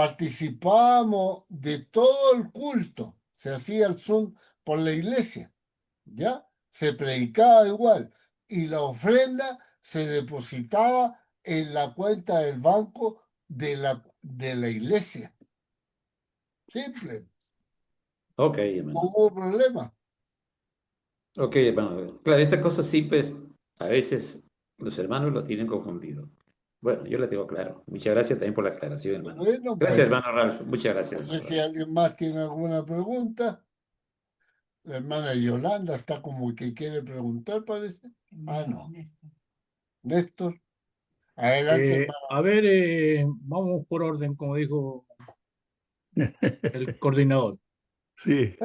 S4: participábamos de todo el culto, se hacía el Zoom por la iglesia, ¿ya? Se predicaba igual, y la ofrenda se depositaba en la cuenta del banco de la iglesia. Simple,
S3: Ok,
S4: no
S3: hermano.
S4: hubo problema.
S3: Ok, hermano. Claro, estas cosas simples a veces los hermanos los tienen confundido. Bueno, yo la tengo claro. Muchas gracias también por la aclaración, hermano.
S4: Bueno,
S3: Gracias,
S4: pues,
S3: hermano Ralph. Muchas
S4: no
S3: gracias,
S4: sé
S3: hermano
S4: si
S3: Ralph.
S4: alguien más tiene alguna pregunta. La hermana Yolanda está como que quiere preguntar, parece. Ah, no. Néstor, adelante, hermano.
S1: A ver, vamos por orden, como dijo el coordinador.
S6: Sí,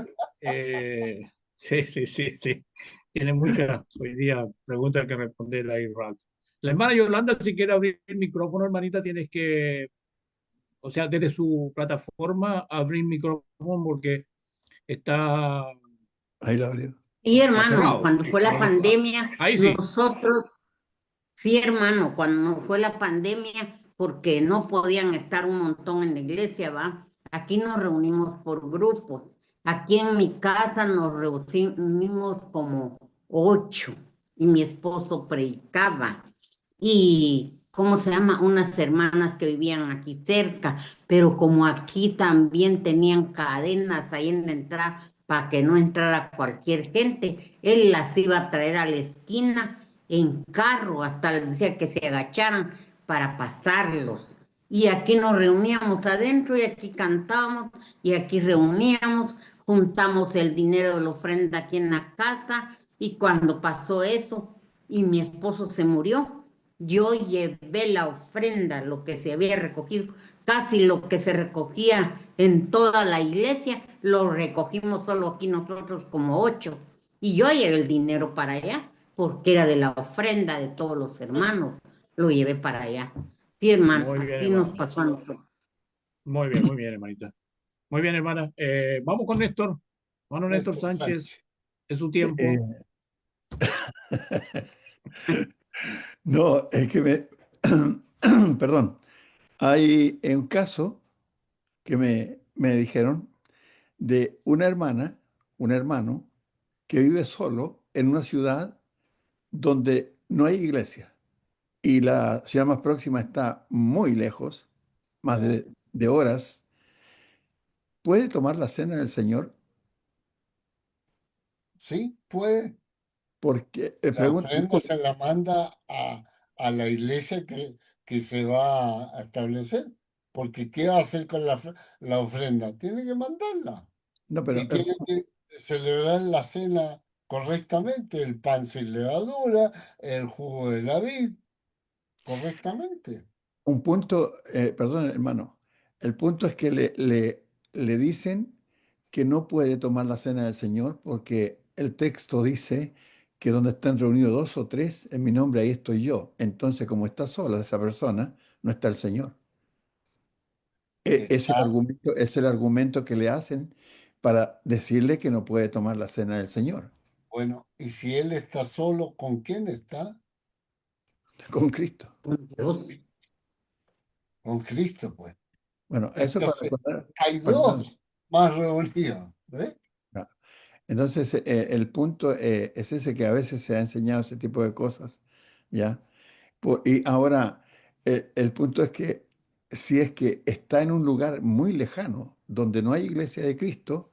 S1: Sí, sí, sí, sí. Tiene muchas hoy día preguntas que responder ahí, Ralph. La hermana Yolanda, si quiere abrir el micrófono, hermanita, tienes que, o sea, desde su plataforma, abrir micrófono porque está,
S6: ahí la abrió.
S8: Sí,
S1: está
S8: hermano,
S1: cerrado.
S8: cuando fue la
S1: No lo- ah,
S8: pandemia,
S1: ahí sí.
S8: nosotros, sí, hermano, cuando fue la pandemia, porque no podían estar un montón en la iglesia, ¿va? Aquí nos reunimos por grupos. Aquí en mi casa nos reunimos como 8 y mi esposo predicaba. Y, ¿cómo se llama? Unas hermanas que vivían aquí cerca, pero como aquí también tenían cadenas ahí en la entrada para que no entrara cualquier gente, él las iba a traer a la esquina en carro, hasta les decía que se agacharan para pasarlos. Y aquí nos reuníamos adentro y aquí cantábamos y aquí reuníamos, juntamos el dinero de la ofrenda aquí en la casa y cuando pasó eso y mi esposo se murió, yo llevé la ofrenda, lo que se había recogido, casi lo que se recogía en toda la iglesia, lo recogimos solo aquí nosotros como 8. Y yo llevé el dinero para allá, porque era de la ofrenda de todos los hermanos. Lo llevé para allá. Sí, hermano,
S1: Muy bien,
S8: así nos
S1: hermano.
S8: pasó a nosotros.
S1: Muy bien, hermanita. Muy bien, hermana. Vamos con Néstor. Hermano Néstor
S4: Néstor
S1: Sánchez,
S4: Sánchez.
S1: es su
S6: Eh,
S1: tiempo.
S6: no, es que perdón, hay un caso que me dijeron de una hermana, un hermano, que vive solo en una ciudad donde no hay iglesia y la ciudad más próxima está muy lejos, más
S4: Ya.
S6: de horas. ¿Puede tomar la cena del Señor?
S4: Sí, pues
S6: Porque,
S4: la
S6: pregunto,
S4: ofrenda se la manda a la iglesia que se va a establecer. Porque ¿qué va a hacer con la ofrenda? Tiene que mandarla.
S6: no, pero
S4: Y tiene que celebrar la cena correctamente, el pan sin levadura, el jugo de la vid, correctamente.
S6: un punto, perdón, hermano, el punto es que le dicen que no puede tomar la cena del Señor porque el texto dice que donde están reunidos dos o tres en mi nombre, ahí estoy yo. Entonces, como está sola esa persona, no está el Señor.
S4: Está
S6: Es el argumento que le hacen para decirle que no puede tomar la cena del Señor
S4: bueno. Y si él está solo, ¿con quién está?
S6: con Cristo.
S8: Con Dios.
S4: Con Cristo, pues.
S6: Bueno, eso para
S4: Entonces,
S6: aclarar.
S4: hay
S6: Perdón.
S4: dos más reunidos. ¿Ves?
S6: Ah, entonces, el punto es ese que a veces se ha enseñado ese tipo de cosas, ¿ya? Y ahora, El punto es que si es que está en un lugar muy lejano, donde no hay iglesia de Cristo,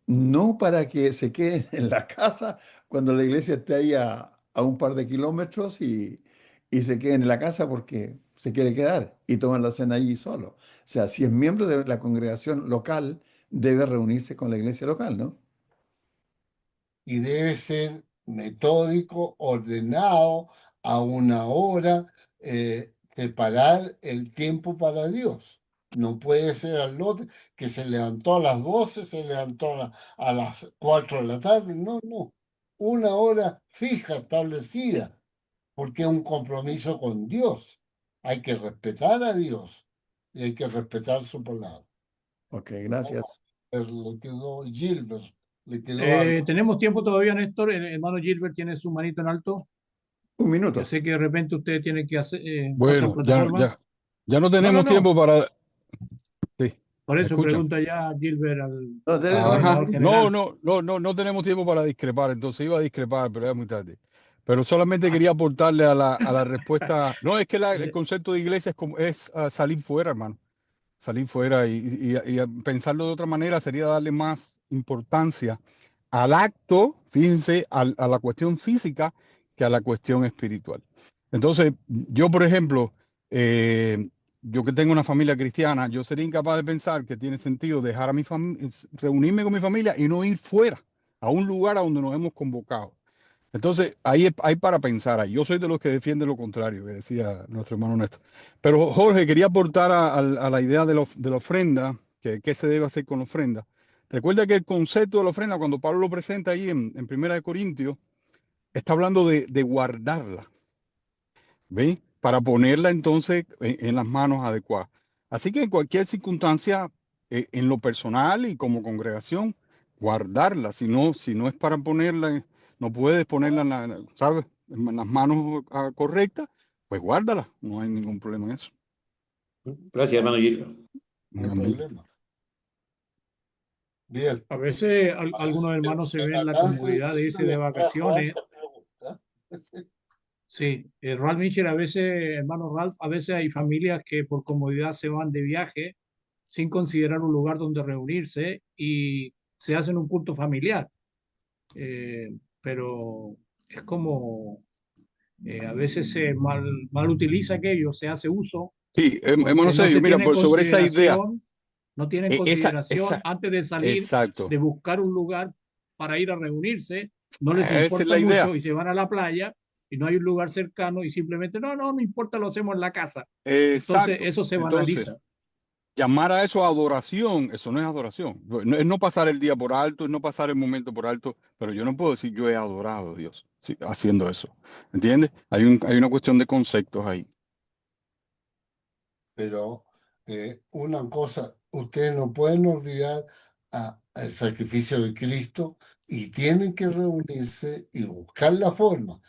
S6: no para que se queden en la casa cuando la iglesia esté ahí a un par de kilómetros y se queden en la casa porque se quiere quedar y toman la cena allí solo. O sea, si es miembro de la congregación local, debe reunirse con la iglesia local, ¿no?
S4: Y debe ser metódico, ordenado, a una hora, separar el tiempo para Dios. No puede ser al lote que se levantó a las 12, se levantó a las 4 de la tarde. No, no. Una hora fija, establecida, porque es un compromiso con Dios. Hay que respetar a Dios y hay que respetar su palabra.
S6: Ok, gracias.
S4: Le quedó Gilbert, le quedó algo.
S1: Tenemos tiempo todavía, Néstor. El hermano Gilbert tiene su manito en alto.
S6: Un
S1: Yo
S6: minuto.
S1: sé que de repente usted tiene que hacer otra
S7: Bueno,
S1: plataforma.
S7: ya no
S1: No,
S7: tenemos
S1: no.
S7: tiempo para... Sí,
S1: Por
S7: ¿me
S1: eso
S7: escuchan?
S1: pregunta ya Gilbert al
S6: No, dele nomás.
S7: Ajá,
S1: coordinador general.
S7: no tenemos tiempo para discrepar, entonces iba a discrepar, pero era muy tarde. Pero solamente quería aportarle a la respuesta. No, es que el concepto de iglesia es salir fuera, hermano. Salir fuera y pensarlo de otra manera sería darle más importancia al acto, fíjense, a la cuestión física que a la cuestión espiritual. Entonces, yo, por ejemplo, yo que tengo una familia cristiana, yo sería incapaz de pensar que tiene sentido dejar a mi familia, reunirme con mi familia y no ir fuera, a un lugar a donde nos hemos convocado. Entonces, ahí hay para pensar. Ahí. Yo soy de los que defienden lo contrario, que decía nuestro hermano Néstor. Pero Jorge, quería aportar a la idea de la ofrenda, que qué se debe hacer con la ofrenda. Recuerda que el concepto de la ofrenda, cuando Pablo lo presenta ahí en Primera de Corintios, está hablando de guardarla, ¿ve? Para ponerla entonces en las manos adecuadas. Así que en cualquier circunstancia, en lo personal y como congregación, guardarla. Si no es para ponerla, no puedes ponerla ¿sabes? En las manos correctas, pues guárdala. No hay ningún problema en eso.
S3: Gracias, hermano Gilbert.
S4: No hay
S7: Amén.
S4: problema. Bien.
S1: A veces algunos
S4: Parece que
S1: hermanos se
S4: usted
S1: ven la
S4: acá
S1: comodidad de irse de
S4: les trajo
S1: vacaciones.
S4: harta pregunta.
S1: Sí, Ralph Mitchell, a veces, hermano Ralph, a veces hay familias que por comodidad se van de viaje sin considerar un lugar donde reunirse y se hacen un culto familiar. Pero es como a veces se mal utiliza aquello, se hace uso
S5: Sí,
S1: porque
S5: hermano
S1: no se
S5: Sergio, mira,
S1: tiene en
S5: sobre esa idea,
S1: consideración, no tiene en
S5: esa,
S1: consideración antes de salir
S5: exacto,
S1: de buscar un lugar para ir a reunirse, no les
S5: esa es
S1: importa
S5: la
S1: mucho
S5: idea.
S1: y se van a la playa y no hay un lugar cercano y simplemente no importa, lo hacemos en la casa. Entonces
S5: Exacto.
S1: eso se
S5: Entonces,
S1: banaliza.
S5: llamar a eso adoración, eso no es adoración. Es no pasar el día por alto, es no pasar el momento por alto, pero yo no puedo decir yo he adorado a Dios sí, haciendo eso. ¿Entiendes? Hay una cuestión de conceptos ahí.
S4: Pero una cosa, ustedes no pueden olvidar el sacrificio de Cristo y tienen que reunirse y buscar la forma.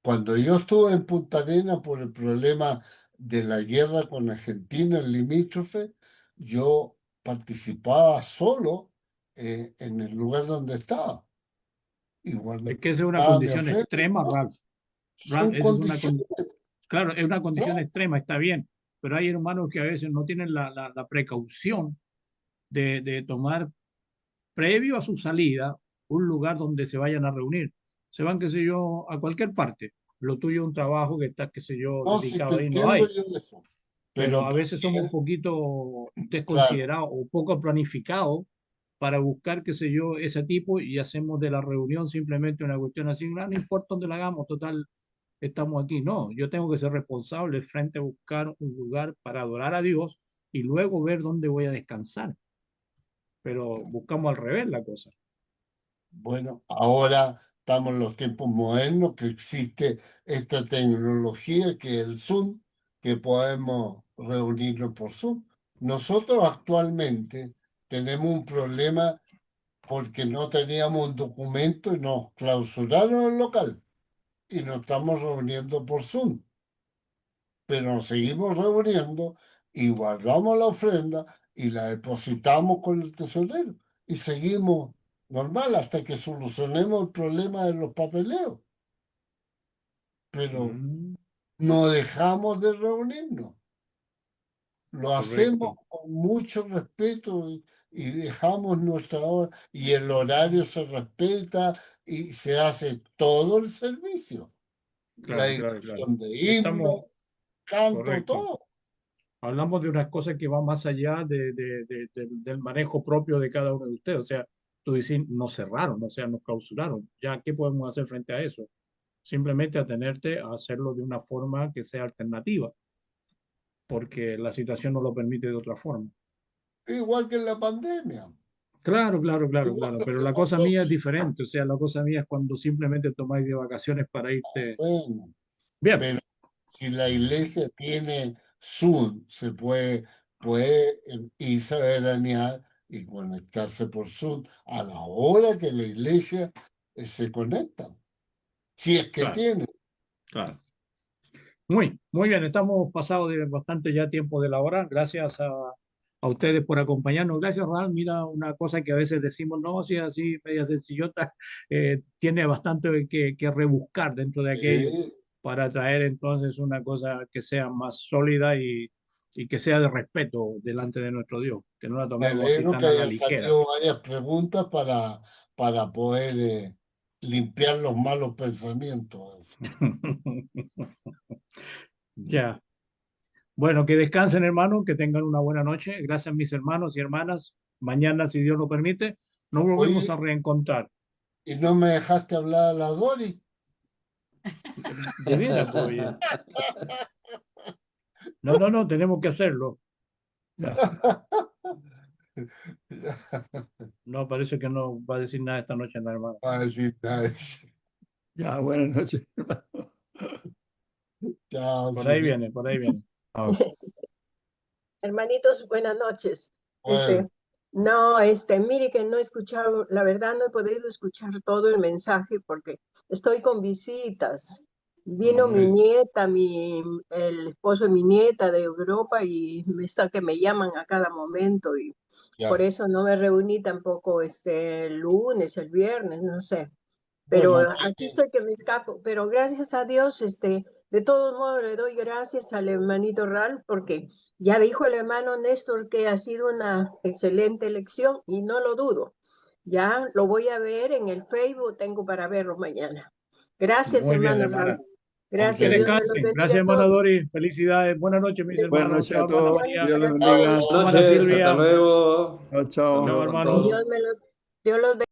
S4: Cuando yo estuve en Punta Arenas por el problema de la guerra con Argentina, el limítrofe, yo participaba solo en el lugar donde estaba. Igual
S1: Es que esa es una
S4: daba mi
S1: condición
S4: ofrenda.
S1: extrema, Ralph. Ralph,
S4: Son
S1: esa es una
S4: condiciones.
S1: claro, es una condición
S4: ¿No?
S1: extrema, está bien, pero hay hermanos que a veces no tienen la precaución de tomar previo a su salida un lugar donde se vayan a reunir. Se van, qué sé yo, a cualquier parte. Lo tuyo es un trabajo que está, qué sé yo,
S4: No, si te
S1: dedicado ahí, no
S4: entiendo
S1: hay.
S4: yo de eso.
S1: Pero
S4: Pero
S1: a veces somos un
S4: también,
S1: poquito
S4: claro,
S1: desconsiderados o poco planificados para buscar, qué sé yo, ese tipo y hacemos de la reunión simplemente una cuestión así, no importa dónde la hagamos, total, estamos aquí. No, yo tengo que ser responsable frente a buscar un lugar para adorar a Dios y luego ver dónde voy a descansar. Pero buscamos al revés la cosa.
S4: bueno, ahora estamos en los tiempos modernos que existe esta tecnología que es el Zoom, que podemos reunirnos por Zoom. Nosotros actualmente tenemos un problema porque no teníamos un documento y nos clausuraron el local y nos estamos reuniendo por Zoom. Pero nos seguimos reuniendo y guardamos la ofrenda y la depositamos con el tesorero y seguimos normal hasta que solucionemos el problema de los papeleos. Pero
S1: Mm.
S4: no dejamos de reunirnos. Lo hacemos con mucho respeto y dejamos nuestra hora y el horario se respeta y se hace todo el servicio.
S1: Claro,
S4: La
S1: claro,
S4: dirección
S1: claro.
S4: de himno, canto,
S1: Correcto.
S4: todo.
S1: Hablamos de unas cosas que van más allá del manejo propio de cada uno de ustedes. O sea, tú dices, nos cerraron, o sea, nos clausuraron. Ya, ¿qué podemos hacer frente a eso? Simplemente atenerte a hacerlo de una forma que sea alternativa, porque la situación no lo permite de otra forma.
S4: Igual que en la pandemia.
S1: Claro, claro, claro,
S4: Igual
S1: claro.
S4: lo
S1: Pero
S4: que
S1: la cosa
S4: pasó.
S1: mía es diferente. O sea, la cosa mía es cuando simplemente tomáis de vacaciones para irte.
S4: Bueno,
S1: Bien,
S4: pero si la iglesia tiene Zoom, puede irse a veranear y conectarse por Zoom a la hora que la iglesia se conecta. Si es que
S1: claro,
S4: tiene.
S1: claro. Muy bien. Estamos pasados de bastante ya tiempo de la hora. Gracias a ustedes por acompañarnos. Gracias, Ral. Mira, una cosa que a veces decimos, no, si es así, media sencillota, tiene bastante que rebuscar dentro de aquello para traer entonces una cosa que sea más sólida y que sea de respeto delante de nuestro Dios, que no la
S4: Me
S1: tomemos así
S4: alegro
S1: tan
S4: que
S1: a la
S4: hayan
S1: ligera.
S4: salido varias preguntas para poder limpiar los malos pensamientos.
S1: Ya. Bueno, que descansen, hermanos, que tengan una buena noche. Gracias, mis hermanos y hermanas. Mañana, si Dios lo permite, nos volvemos
S4: Oye,
S1: a reencontrar.
S4: ¿y no me dejaste hablar a la Dori?
S1: De veras, pues, oye. No, tenemos que hacerlo. No, parece que no va a decir nada esta noche, nada, hermano.
S4: Así está.
S6: Ya, buenas noches.
S4: Chao,
S1: Por ahí
S4: Suri.
S1: viene, por ahí viene.
S6: Chao.
S9: Hermanitos, buenas noches.
S4: Bueno,
S9: Mire que no he escuchado, la verdad no he podido escuchar todo el mensaje porque estoy con visitas. Vino mi
S4: Amén.
S9: nieta, el esposo de mi nieta de Europa y que me llaman a cada momento y por
S4: ya.
S9: eso no me reuní tampoco el lunes, el viernes, no sé. Pero
S4: Bueno,
S9: aquí estoy que me escapo. Pero gracias a Dios, de todos modos le doy gracias al hermanito Ralph porque ya dijo el hermano Néstor que ha sido una excelente elección y no lo dudo. Ya lo voy a ver en el Facebook, tengo para verlo mañana. Gracias,
S1: Muy bien,
S9: hermano
S1: hermana.
S9: Ralph. Gracias,
S1: Que
S9: Dios me los
S1: descansen.
S9: bendiga
S1: Gracias,
S9: a
S1: hermana
S9: todos.
S1: Dori. Felicidades. Buenas noches, mis
S6: Buenas
S1: hermanos.
S6: noches
S1: Chao,
S6: a
S1: hermana
S6: todos.
S1: María.
S6: Dios los
S9: Bendiciones
S6: bendiga.
S9: para todos.
S3: Buenas
S1: Hermana
S3: noches,
S1: Silvia.
S3: hasta luego.
S6: Chao,
S3: Hasta
S6: chao.
S3: luego
S1: Chao,
S3: con
S1: hermanos.
S3: todos.
S9: Dios los